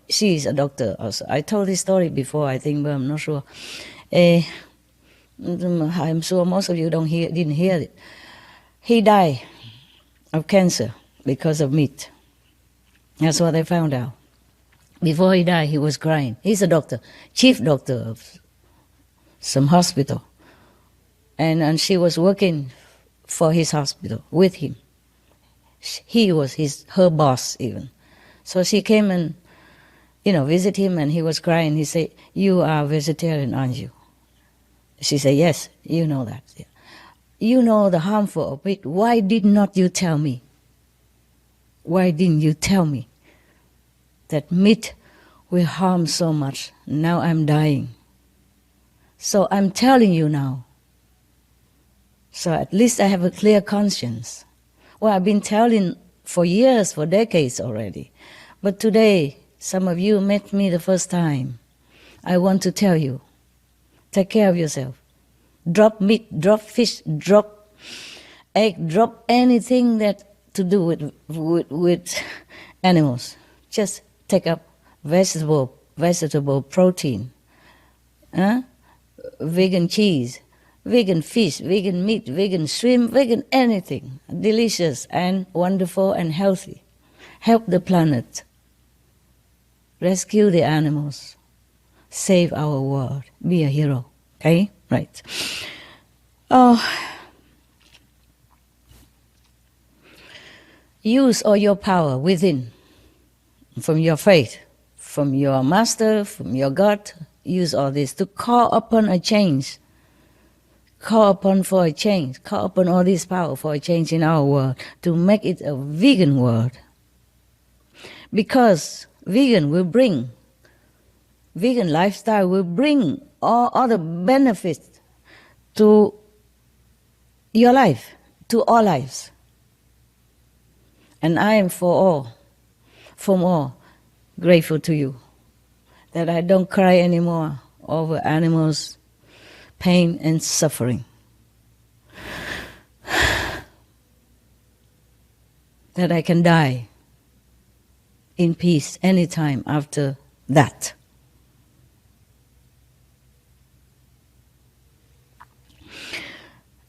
she is a doctor also. I told this story before, I think, but I'm not sure. I'm sure most of you didn't hear it. He died of cancer because of meat. That's what I found out. Before he died, he was crying. He's a doctor, chief doctor of some hospital. And she was working for his hospital with him. He was her boss even. So she came and, visit him, and he was crying. He said, "You are vegetarian, aren't you?" She said, "Yes, you know that. Yeah. You know the harmful of it. Why did not you tell me? Why didn't you tell me?" that meat will harm so much. Now I'm dying. So I'm telling you now. So at least I have a clear conscience. Well, I've been telling for years, for decades already. But today, some of you met me the first time. I want to tell you, take care of yourself. Drop meat, drop fish, drop egg, drop anything that to do with animals. Just take up vegetable protein, vegan cheese, vegan fish, vegan meat, vegan shrimp, vegan anything. Delicious and wonderful and healthy. Help the planet. Rescue the animals. Save our world. Be a hero. Okay? Right. Oh. Use all your power within, from your faith, from your master, from your God. Use all this to call upon a change. Call upon for a change. Call upon all this power for a change in our world to make it a vegan world. Because vegan lifestyle will bring all other benefits to your life, to all lives. And I am from all, grateful to you that I don't cry anymore over animals' pain and suffering. That I can die in peace anytime after that.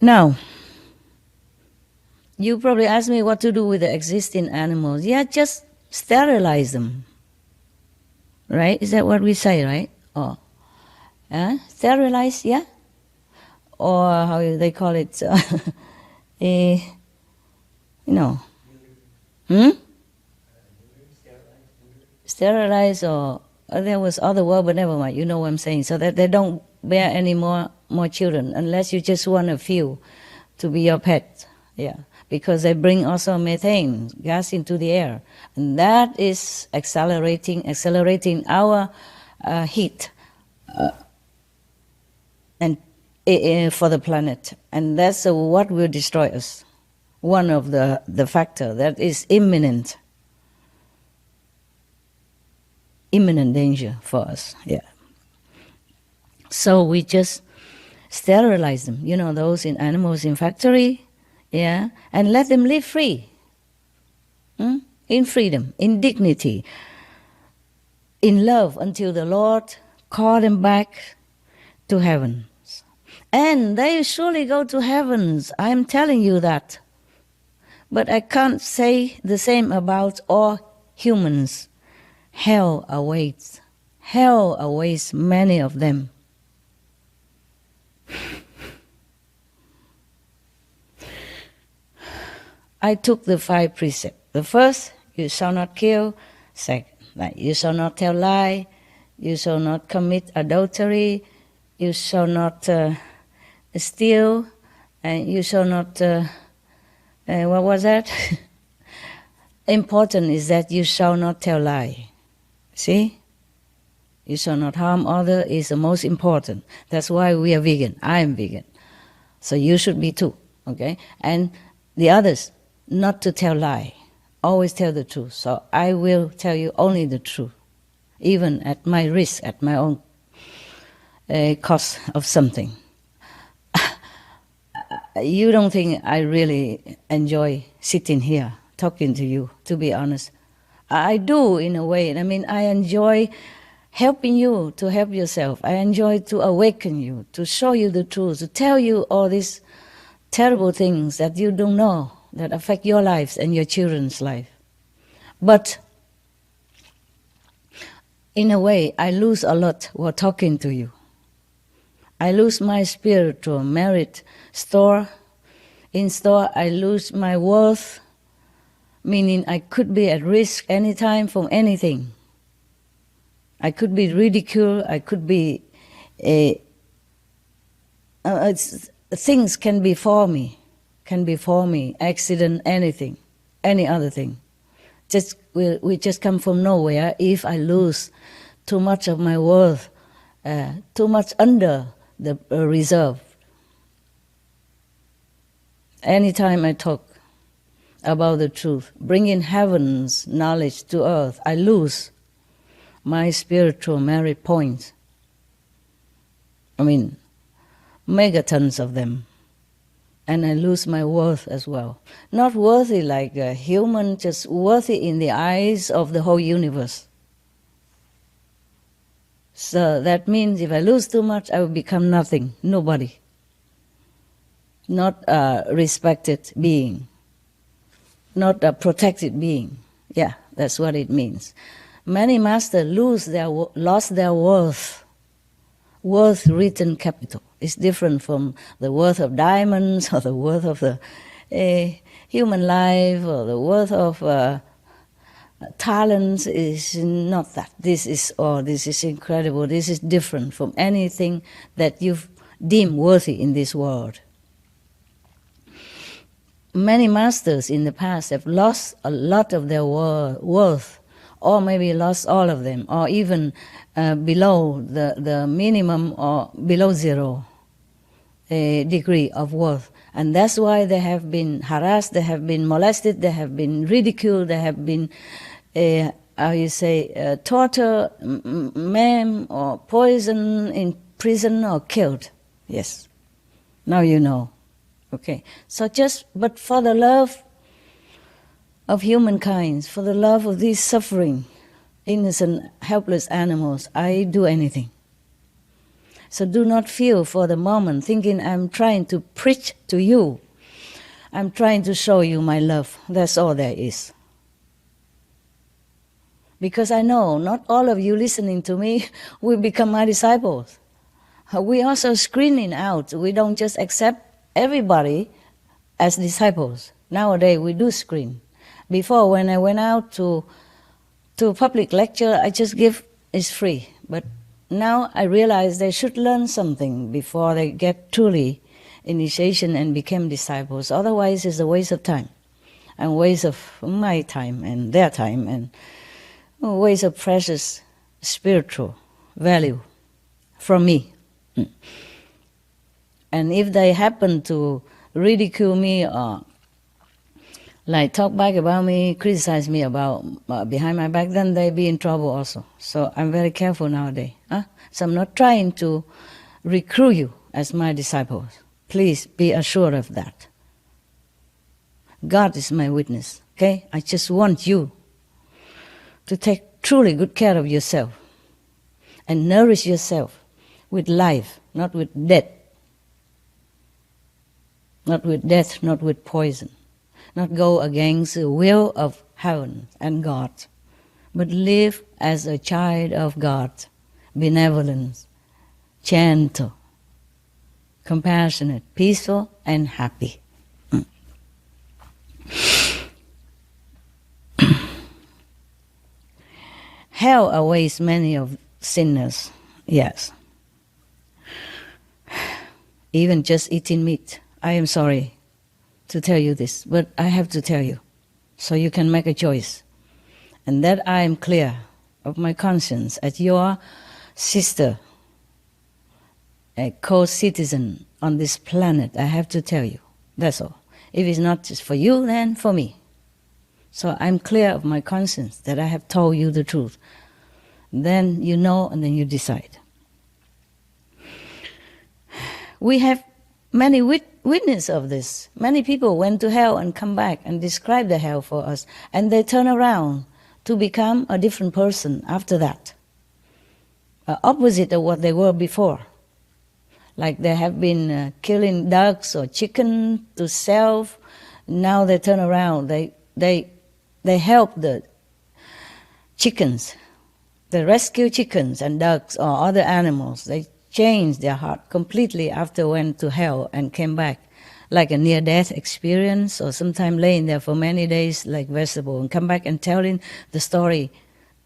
Now, you probably ask me what to do with the existing animals. Yeah, just sterilize them. Right? Is that what we say, right? Or sterilize, yeah? Or how they call it, you know. Sterilize, or there was other word, but never mind. You know what I'm saying. So that they don't bear any more children, unless you just want a few to be your pet. Yeah. Because they bring also methane gas into the air, and that is accelerating our heat and for the planet, and that's what will destroy us. One of the factor that is imminent danger for us. Yeah. So we just sterilize them. You know, those animals in factory. Yeah, and let them live free, in freedom, in dignity, in love, until the Lord call them back to heavens. And they surely go to heavens, I'm telling you that. But I can't say the same about all humans. Hell awaits many of them. I took the 5 precepts. The first, you shall not kill. Second, you shall not tell lie. You shall not commit adultery. You shall not steal. And you shall not, what was that? Important is that you shall not tell lie. See? You shall not harm others is the most important. That's why we are vegan. I am vegan. So you should be too, okay? And the others, not to tell lie. Always tell the truth. So I will tell you only the truth, even at my risk, at my own cost of something. You don't think I really enjoy sitting here talking to you, to be honest. I do in a way. I mean, I enjoy helping you to help yourself. I enjoy to awaken you, to show you the truth, to tell you all these terrible things that you don't know, that affect your lives and your children's life. But in a way, I lose a lot while talking to you. I lose my spiritual merit store. In store, I lose my worth, meaning I could be at risk anytime from anything. I could be ridiculed. I could be... things can befall me. Accident, anything, any other thing. We just come from nowhere. If I lose too much of my worth, too much under the reserve. Anytime I talk about the truth, bringing heaven's knowledge to earth, I lose my spiritual merit points. I mean, megatons of them. And I lose my worth as well. Not worthy like a human, just worthy in the eyes of the whole universe. So that means if I lose too much, I will become nothing, nobody. Not a respected being. Not a protected being. Yeah, that's what it means. Many masters lost their worth. Worth written capital. It's different from the worth of diamonds or the worth of the human life or the worth of talents. Is not that. This is incredible. This is different from anything that you've deemed worthy in this world. Many masters in the past have lost a lot of their worth, or maybe lost all of them, or even below the minimum or below zero degree of worth. And that's why they have been harassed, they have been molested, they have been ridiculed, they have been, tortured, maimed, or poisoned, in prison, or killed. Yes. Now you know. Okay. So but for the love of humankind, for the love of these suffering, innocent, helpless animals, I do anything. So do not feel for the moment thinking I'm trying to preach to you. I'm trying to show you my love. That's all there is. Because I know not all of you listening to me will become my disciples. We also screening out. We don't just accept everybody as disciples. Nowadays we do screen. Before, when I went out to public lecture, I just give, it's free. But now I realize they should learn something before they get truly initiation and become disciples. Otherwise it's a waste of time, and waste of my time and their time, and a waste of precious spiritual value from me. And if they happen to ridicule me or like talk back about me, criticize me about behind my back, then they be in trouble also. So I'm very careful nowadays. So I'm not trying to recruit you as my disciples. Please be assured of that. God is my witness, okay? I just want you to take truly good care of yourself and nourish yourself with life, not with death. Not with death, not with poison. Not go against the will of heaven and God, but live as a child of God, benevolent, gentle, compassionate, peaceful, and happy. Hell awaits many of sinners, yes. Even just eating meat. I am sorry to tell you this, but I have to tell you, so you can make a choice. And that I am clear of my conscience as your sister, a co-citizen on this planet. I have to tell you, that's all. If it's not just for you, then for me. So I'm clear of my conscience that I have told you the truth. Then you know, and then you decide. We have many witness of this. Many people went to hell and come back and describe the hell for us, and they turn around to become a different person after that, opposite of what they were before. Like they have been killing ducks or chicken to sell. Now they turn around. They help the chickens. They rescue chickens and ducks or other animals. They changed their heart completely after went to hell and came back, like a near-death experience, or sometime laying there for many days like vegetable, and come back and telling the story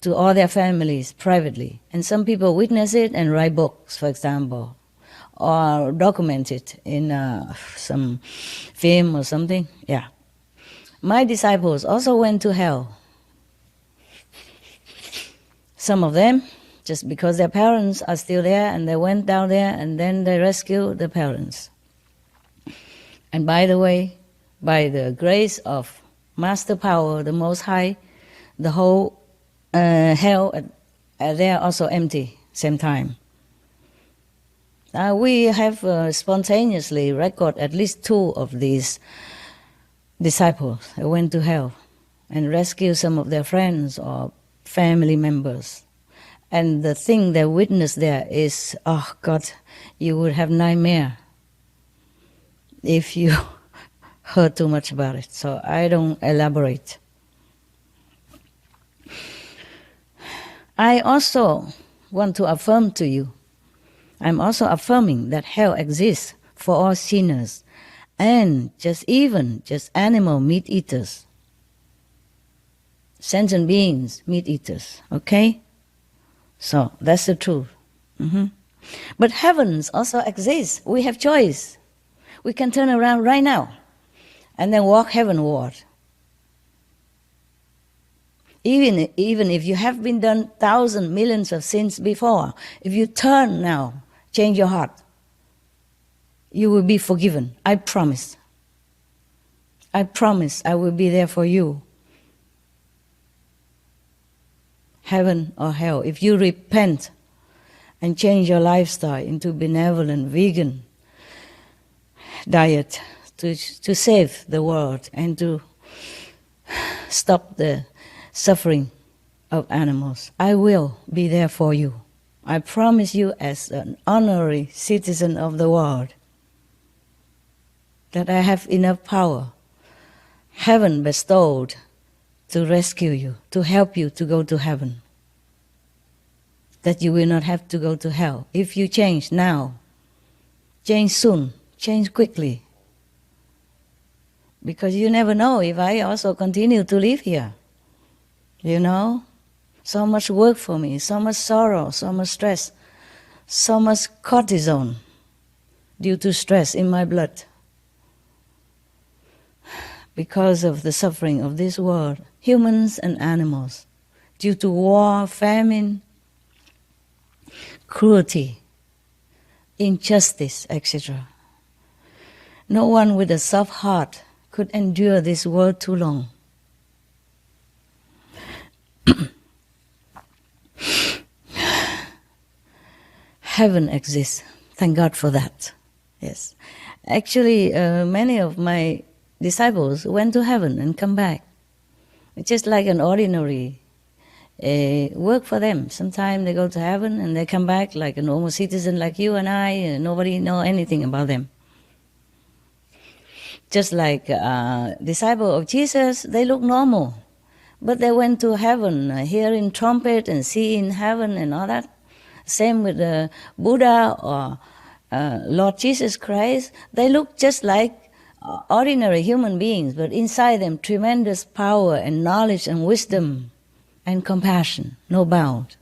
to all their families privately. And some people witness it and write books, for example, or document it in some film or something. Yeah. My disciples also went to hell Some of them, just because their parents are still there, and they went down there and then they rescued the parents. And by the way, by the grace of Master Power, the Most High, the whole hell they are also empty same time. We have spontaneously record at least 2 of these disciples who went to hell and rescued some of their friends or family members. And the thing they witnessed there is, oh God, you would have nightmare if you heard too much about it. So I don't elaborate. I also want to affirm to you, I'm also affirming that hell exists for all sinners and just animal meat eaters, sentient beings, meat eaters, okay? So that's the truth. But heavens also exists. We have choice. We can turn around right now and then walk heavenward. Even if you have been done thousands, millions of sins before, if you turn now, change your heart, you will be forgiven. I promise. I promise I will be there for you. Heaven or hell, if you repent and change your lifestyle into benevolent vegan diet to save the world and to stop the suffering of animals, I will be there for you. I promise you, as an honorary citizen of the world, that I have enough power, heaven bestowed, to rescue you, to help you to go to heaven, that you will not have to go to hell. If you change now, change soon, change quickly, because you never know if I also continue to live here. You know, so much work for me, so much sorrow, so much stress, so much cortisone due to stress in my blood because of the suffering of this world, humans and animals, due to war, famine, cruelty, injustice, etc. No one with a soft heart could endure this world too long. Heaven exists. Thank God for that. Yes. Actually, many of my disciples went to heaven and come back. It's just like an ordinary work for them. Sometimes they go to heaven and they come back like a normal citizen like you and I, and nobody know anything about them. Just like disciple of Jesus, they look normal. But they went to heaven, hearing trumpet and seeing heaven and all that. Same with Buddha or Lord Jesus Christ. They look just like ordinary human beings, but inside them tremendous power and knowledge and wisdom and compassion, no bound.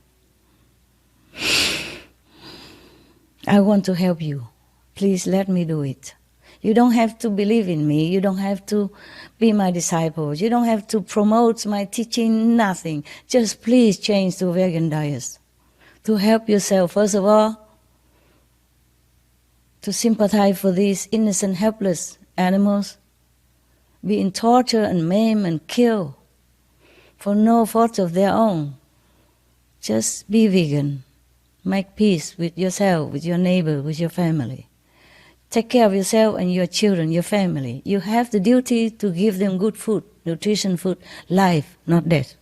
I want to help you. Please let me do it. You don't have to believe in me. You don't have to be my disciples. You don't have to promote my teaching, nothing. Just please change to vegan diets. To help yourself, first of all, to sympathize for these innocent, helpless animals being tortured and maimed and killed for no fault of their own. Just be vegan. Make peace with yourself, with your neighbor, with your family. Take care of yourself and your children, your family. You have the duty to give them good food, nutrition food, life, not death.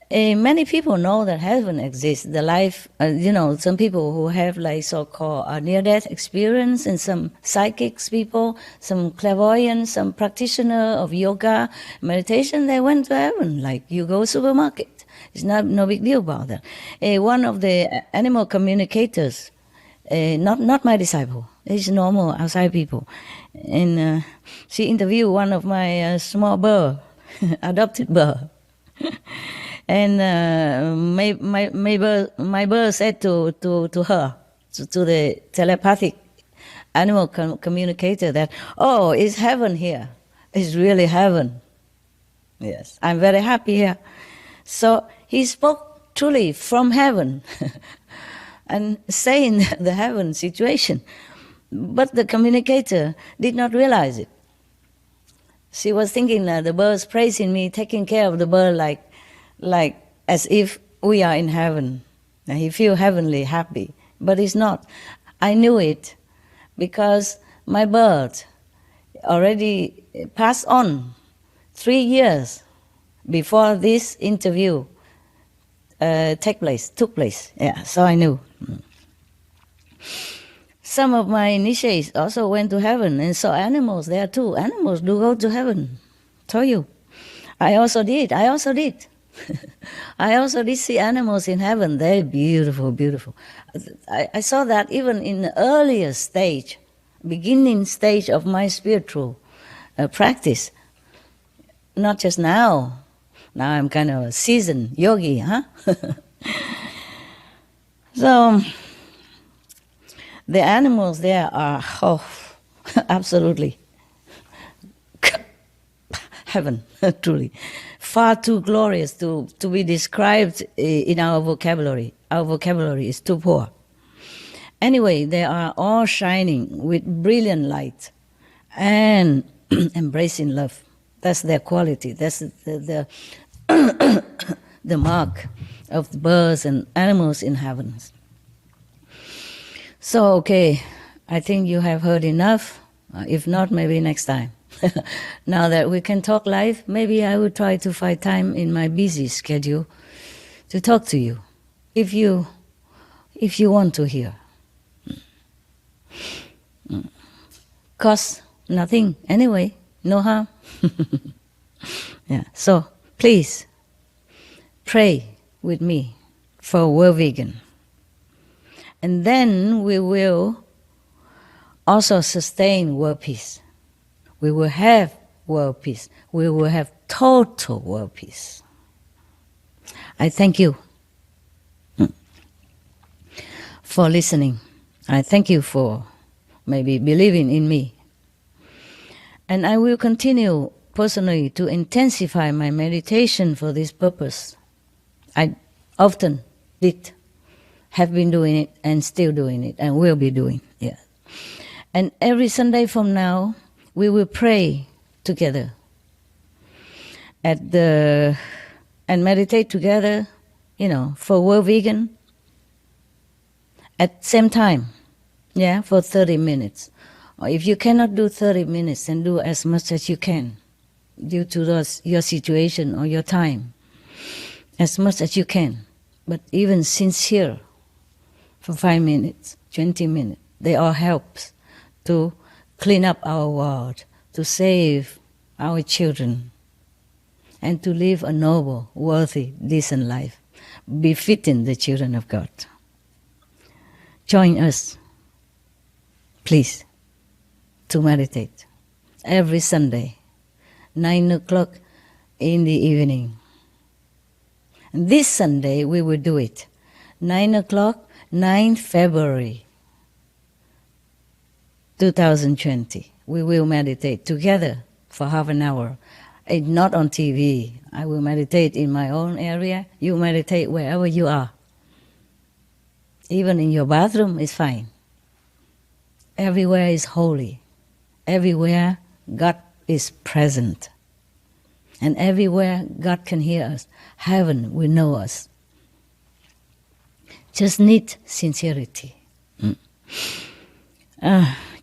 Many people know that heaven exists, the life, some people who have like so-called near-death experience, and some psychics people, some clairvoyants, some practitioner of yoga, meditation, they went to heaven, like you go supermarket. It's no big deal about that. One of the animal communicators, not my disciple, it's normal outside people, and she interviewed one of my small bird, adopted bird. And my bird said to her, to the telepathic animal communicator, that, oh, it's heaven here. It's really heaven. Yes, I'm very happy here. So he spoke truly from heaven and saying the heaven situation. But the communicator did not realize it. She was thinking that the birds praising me, taking care of the bird like as if we are in heaven. And he feel heavenly happy, but it's not. I knew it because my bird already passed on 3 years before this interview took place. Yeah, so I knew. Some of my initiates also went to heaven and saw animals there too. Animals do go to heaven. Told you. I also did. I also did see animals in heaven. They're beautiful, beautiful. I saw that even in the earliest stage, beginning stage of my spiritual practice. Not just now. Now I'm kind of a seasoned yogi, huh? So the animals there are, absolutely heaven, truly. Far too glorious to be described in our vocabulary. Our vocabulary is too poor. Anyway, they are all shining with brilliant light and embracing love. That's their quality. That's the the mark of the birds and animals in heavens. So, okay, I think you have heard enough. If not, maybe next time. Now that we can talk live, maybe I will try to find time in my busy schedule to talk to you, if you want to hear. Cost nothing anyway, no harm. Yeah. So please pray with me for world vegan. And then we will also sustain world peace. We will have world peace. We will have total world peace. I thank you for listening. I thank you for maybe believing in me. And I will continue personally to intensify my meditation for this purpose. I often have been doing it and still doing it and will be doing it. Yeah. And every Sunday from now, we will pray together and meditate together, for world vegan at same time, for 30 minutes. Or if you cannot do 30 minutes, then do as much as you can due to your situation or your time, as much as you can. But even sincere for 5 minutes, 20 minutes, they all help to clean up our world, to save our children, and to live a noble, worthy, decent life, befitting the children of God. Join us, please, to meditate every Sunday, 9 o'clock in the evening. And this Sunday we will do it, 9 o'clock, 9 February 2020. We will meditate together for half an hour. It's not on TV. I will meditate in my own area. You meditate wherever you are. Even in your bathroom is fine. Everywhere is holy. Everywhere God is present. And everywhere God can hear us. Heaven will know us. Just need sincerity.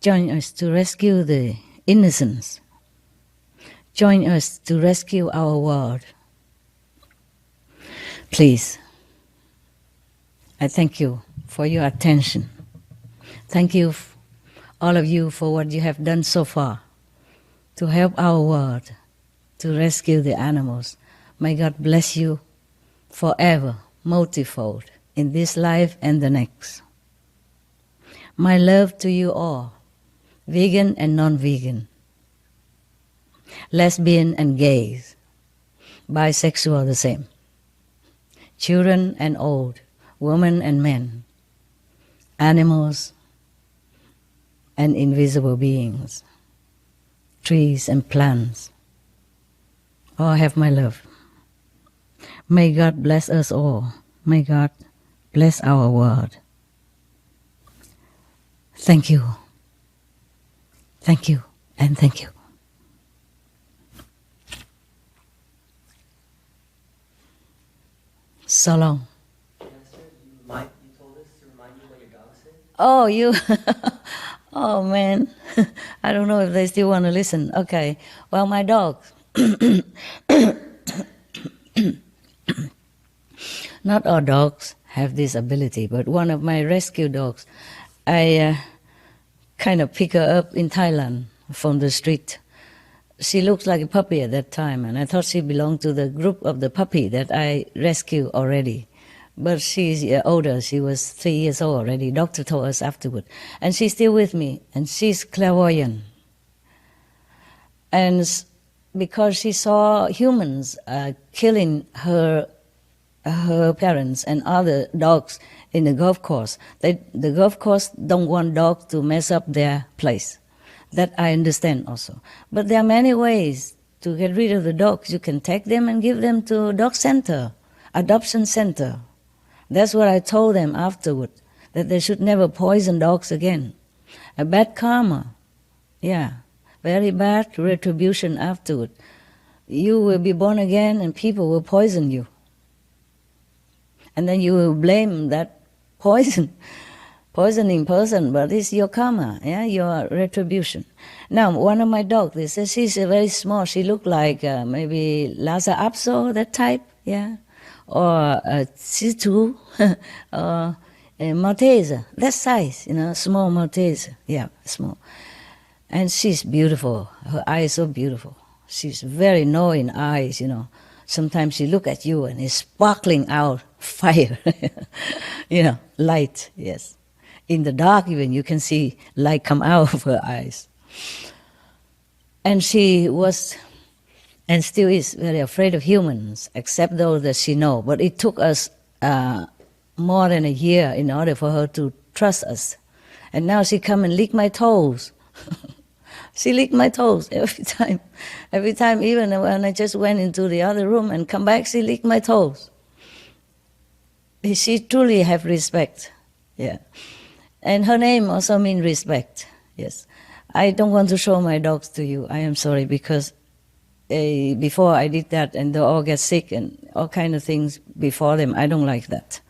Join us to rescue the innocents. Join us to rescue our world. Please, I thank you for your attention. Thank you, all of you, for what you have done so far to help our world, to rescue the animals. May God bless you forever, multifold, in this life and the next. My love to you all, vegan and non-vegan, lesbian and gays, bisexual the same, children and old, women and men, animals and invisible beings, trees and plants, Oh, have my love. May God bless us all. May God bless our world. Thank you. Thank you. And thank you. So long. You told us to remind you what your dog said? Oh, you. Oh, man. I don't know if they still want to listen. Okay. Well, my dog. Not all dogs have this ability, but one of my rescue dogs, I kind of pick her up in Thailand from the street. She looks like a puppy at that time, and I thought she belonged to the group of the puppy that I rescued already. But she's older. She was 3 years old already. Doctor told us afterward. And she's still with me, and she's clairvoyant. And because she saw humans killing her parents and other dogs in the golf course, the golf course don't want dogs to mess up their place. That I understand also. But there are many ways to get rid of the dogs. You can take them and give them to a dog center, adoption center. That's what I told them afterward, that they should never poison dogs again. A bad karma, yeah, very bad retribution afterward. You will be born again and people will poison you. And then you will blame that poisoning person, but it's your karma, yeah, your retribution. Now, one of my dogs, they say she's very small. She looked like maybe Lhasa Apso, that type, yeah, or a Shih Tzu, or a Maltese, that size, small Maltese, yeah, small. And she's beautiful. Her eyes are so beautiful. She's very knowing eyes, Sometimes she look at you and it's sparkling out fire, light, yes. In the dark even, you can see light come out of her eyes. And she was, and still is, very afraid of humans, except those that she know. But it took us more than a year in order for her to trust us. And now she come and lick my toes. She licked my toes every time. Every time, even when I just went into the other room and come back, she licked my toes. She truly have respect, yeah. And her name also means respect, yes. I don't want to show my dogs to you. I am sorry, because before I did that and they all get sick and all kind of things before them, I don't like that.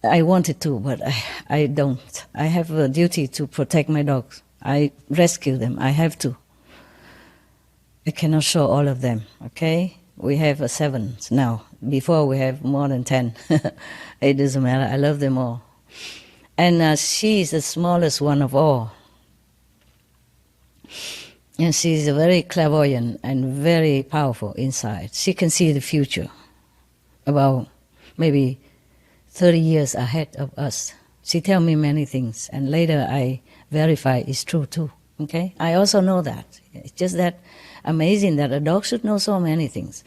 I wanted to, but I don't. I have a duty to protect my dogs. I rescue them. I have to. I cannot show all of them, okay? We have 7 now. Before we have more than 10. It doesn't matter. I love them all. And she is the smallest one of all. And she's very clairvoyant and very powerful inside. She can see the future, about maybe 30 years ahead of us. She tells me many things, and later I verify it's true too, okay? I also know that. It's just that amazing that a dog should know so many things.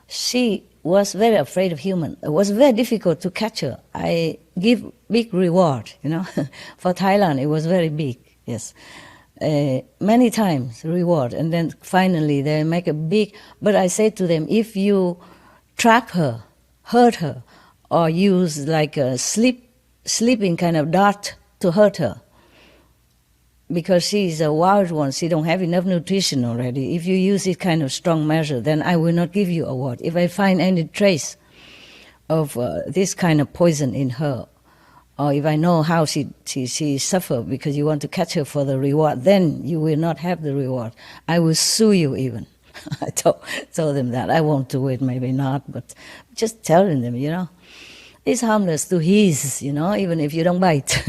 She was very afraid of humans. It was very difficult to catch her. I give big reward, For Thailand, it was very big, yes. Many times reward, and then finally they make a big, but I say to them, if you trap her, hurt her, or use like a sleeping kind of dart to hurt her, because she's a wild one, she don't have enough nutrition already. If you use this kind of strong measure, then I will not give you award. If I find any trace of this kind of poison in her, or if I know how she suffered because you want to catch her for the reward, then you will not have the reward. I will sue you even. I told them that. I won't do it, maybe not, but just telling them, It's harmless to his, even if you don't bite.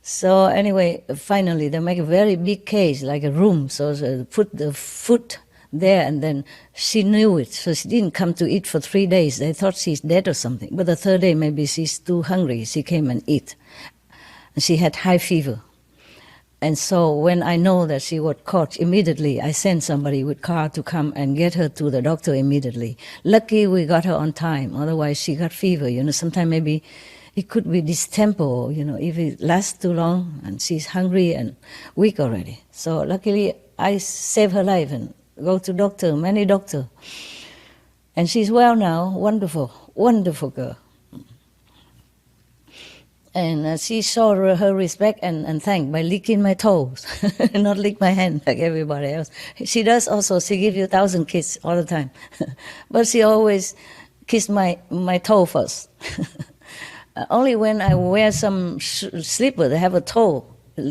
So anyway, finally they make a very big cage, like a room, so they put the food there, and then she knew it, so she didn't come to eat for 3 days. They thought she's dead or something, but the 3rd day maybe she's too hungry, she came and eat. And she had high fever. And so when I know that she was caught, immediately I sent somebody with car to come and get her to the doctor immediately. Lucky we got her on time, otherwise she got fever, sometimes maybe it could be distemper, if it lasts too long and she's hungry and weak already. So luckily I saved her life, and go to doctor, many doctor. And she's well now, wonderful, wonderful girl. And she saw her respect and thank by licking my toes, not lick my hand like everybody else. She does also, she gives you 1,000 kisses all the time. But she always kissed my toe first. Only when I wear some slipper, they have a toe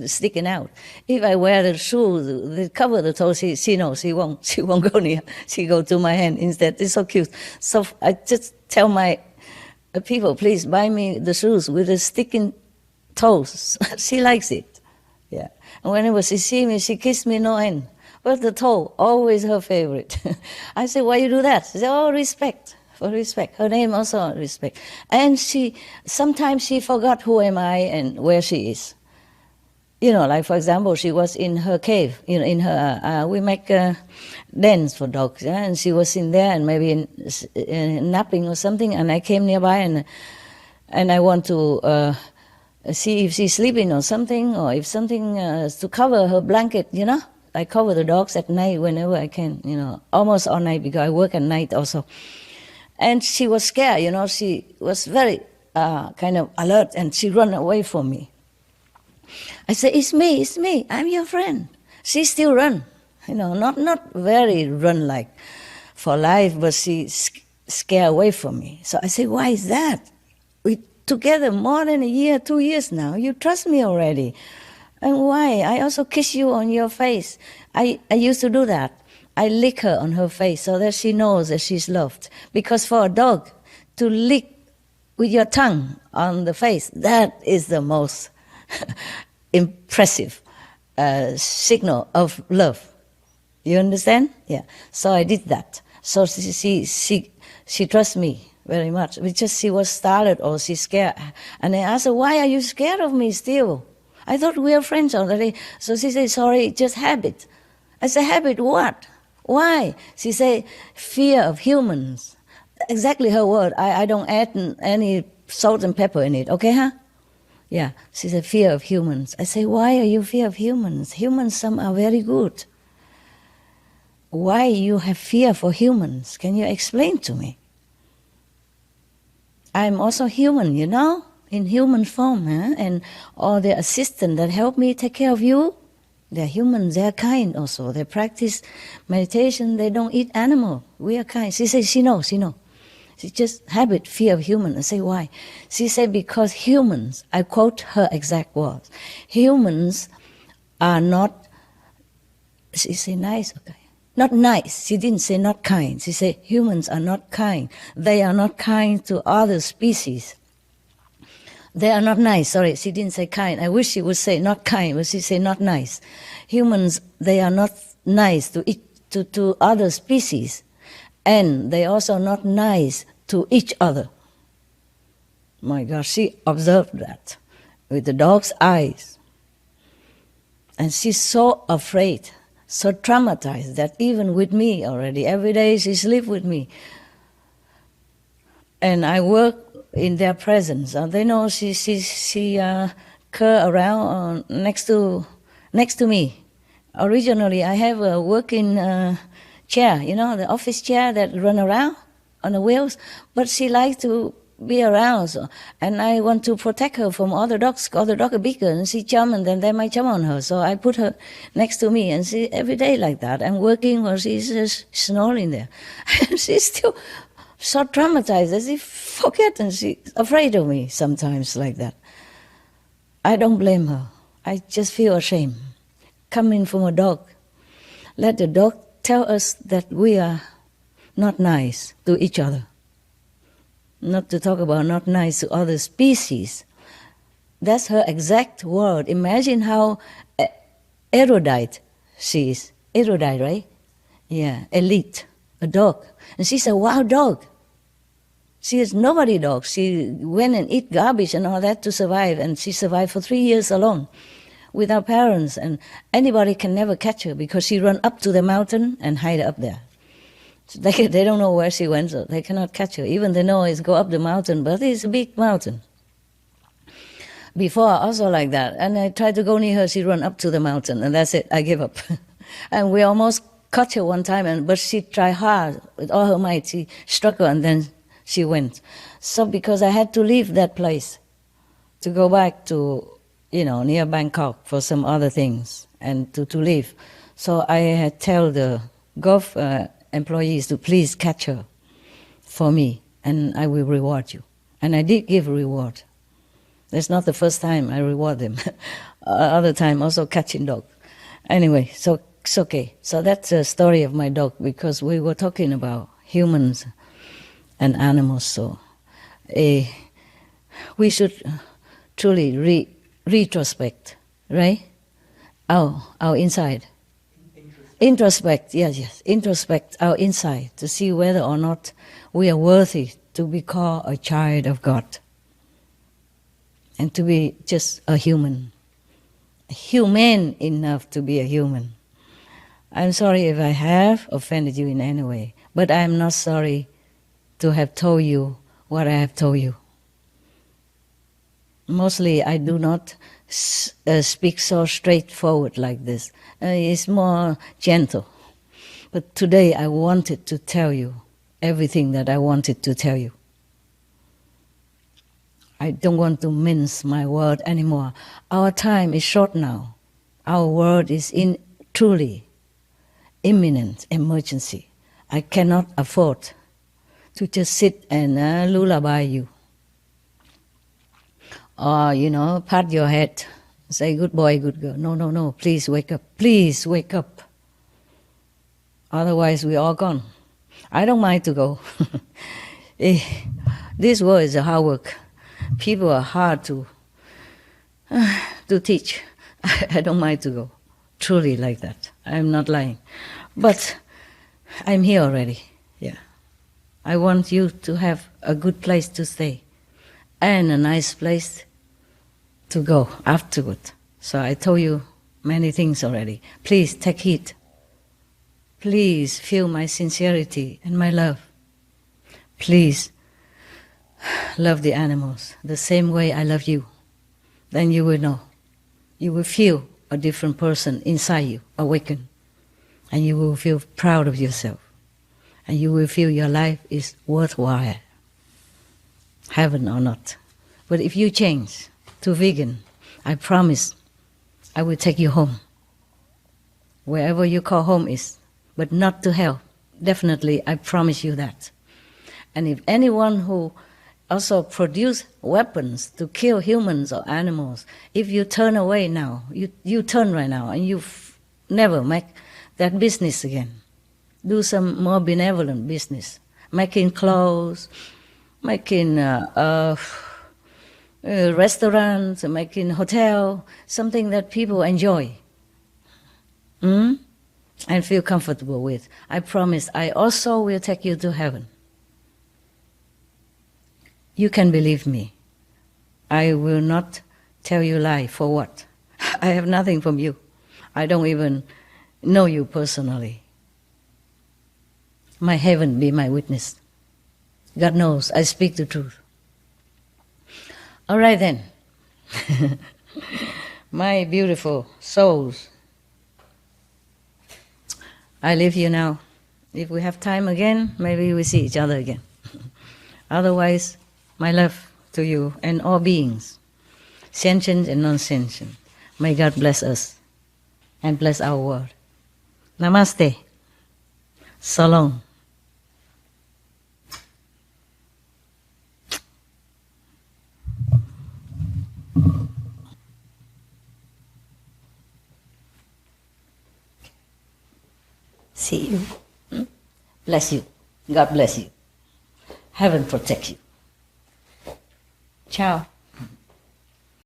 sticking out. If I wear the shoes that cover the toe, she knows she won't go near. She go to my hand instead. It's so cute. So I just tell my people, please buy me the shoes with the sticking toes. She likes it. Yeah. And whenever she see me, she kiss me no end. But the toe, always her favorite. I say, why you do that? She say, oh, respect. For respect. Her name also respect. And sometimes she forgot who am I and where she is. You know, like for example, she was in her cave, you know, in her, we make dens for dogs, yeah? And she was in there and maybe napping or something, and I came nearby and I want to see if she's sleeping or something, or if something to cover her blanket, you know. I cover the dogs at night whenever I can, you know, almost all night because I work at night also. And she was scared, you know, she was very kind of alert, and she ran away from me. I said, it's me, I'm your friend. She still run, you know, not very run like for life, but she scared away from me. So I said, why is that? We together more than a year, 2 years now. You trust me already. And why? I also kiss you on your face. I used to do that. I lick her on her face so that she knows that she's loved. Because for a dog to lick with your tongue on the face, that is the most impressive signal of love. You understand? Yeah. So I did that. So she trusts me very much. Because she was startled or she's scared. And I asked her, why are you scared of me still? I thought we were friends already. So she said, sorry, just habit. I said, habit what? Why? She said, fear of humans. Exactly her word. I don't add any salt and pepper in it. Okay, huh? Yeah, she said, fear of humans. I say, why are you fear of humans? Humans, some are very good. Why you have fear for humans? Can you explain to me? I'm also human, you know, in human form, huh? And all the assistants that help me take care of you, they're humans, they're kind also. They practice meditation, they don't eat animal. We are kind. She says, she knows. She just habit, fear of human. I say, why? She said, because humans, I quote her exact words, humans are not, she said nice, okay. Not nice. She didn't say not kind. She said humans are not kind. They are not kind to other species. They are not nice. Sorry, she didn't say kind. I wish she would say not kind, but she said not nice. Humans, they are not nice to other species. And they also not nice to each other. My gosh, she observed that with the dog's eyes. And she's so afraid, so traumatized that even with me already, every day she sleeps with me. And I work in their presence. They know she curl around next to me. Originally, I have a working chair, you know, the office chair that run around on the wheels, but she likes to be around, so, and I want to protect her from other dogs. Other dogs are bigger, and she jump, and then they might jump on her. So I put her next to me, and she every day like that. I'm working while she's just snoring there. And she's still so traumatized that she forget, and she's afraid of me sometimes like that. I don't blame her. I just feel ashamed. Coming from a dog, let the dog tell us that we are not nice to each other. Not to talk about not nice to other species. That's her exact word. Imagine how erudite she is. Erudite, right? Yeah, elite, a dog. And she's a wild dog. She is nobody dog. She went and eat garbage and all that to survive, and she survived for 3 years alone without parents, and anybody can never catch her because she run up to the mountain and hide up there. So they don't know where she went, so they cannot catch her. Even they know it's go up the mountain, but it's a big mountain. Before, also like that, and I tried to go near her, she run up to the mountain, and that's it, I give up. And we almost cut her one time, but she tried hard with all her might. She struck her, and then she went. So because I had to leave that place to go back to, near Bangkok for some other things and to leave. So I had tell the golf employees to please catch her for me, and I will reward you. And I did give a reward. That's not the first time I reward them. Other time also catching dog. Anyway, so it's okay. So that's the story of my dog, because we were talking about humans and animals. So we should truly retrospect, right? Our inside. Introspect, yes. Introspect our inside to see whether or not we are worthy to be called a child of God and to be just a human, humane enough to be a human. I'm sorry if I have offended you in any way, but I'm not sorry to have told you what I have told you. Mostly I do not speak so straightforward like this. It's more gentle. But today I wanted to tell you everything that I wanted to tell you. I don't want to mince my word anymore. Our time is short now. Our world is in truly imminent emergency. I cannot afford to just sit and lullaby you. Or, pat your head, say good boy, good girl. No, please wake up. Please wake up. Otherwise we're all gone. I don't mind to go. This world is a hard work. People are hard to teach. I don't mind to go. Truly like that. I'm not lying. But I'm here already. Yeah. I want you to have a good place to stay and a nice place to go afterward. So I told you many things already. Please take heed. Please feel my sincerity and my love. Please love the animals the same way I love you. Then you will know. You will feel a different person inside you, awaken. And you will feel proud of yourself. And you will feel your life is worthwhile, heaven or not. But if you change to vegan, I promise I will take you home. Wherever you call home is, but not to hell. Definitely, I promise you that. And if anyone who also produce weapons to kill humans or animals, if you turn away now, you turn right now, and you never make that business again. Do some more benevolent business, making clothes, making restaurants, making hotel, something that people enjoy and feel comfortable with. I promise I also will take you to heaven. You can believe me. I will not tell you lie. For what? I have nothing from you. I don't even know you personally. My heaven be my witness. God knows I speak the truth. All right then. My beautiful souls. I leave you now. If we have time again, maybe we see each other again. Otherwise, my love to you and all beings, sentient and non-sentient. May God bless us and bless our world. Namaste. So long. See you. Bless you. God bless you. Heaven protect you. Ciao.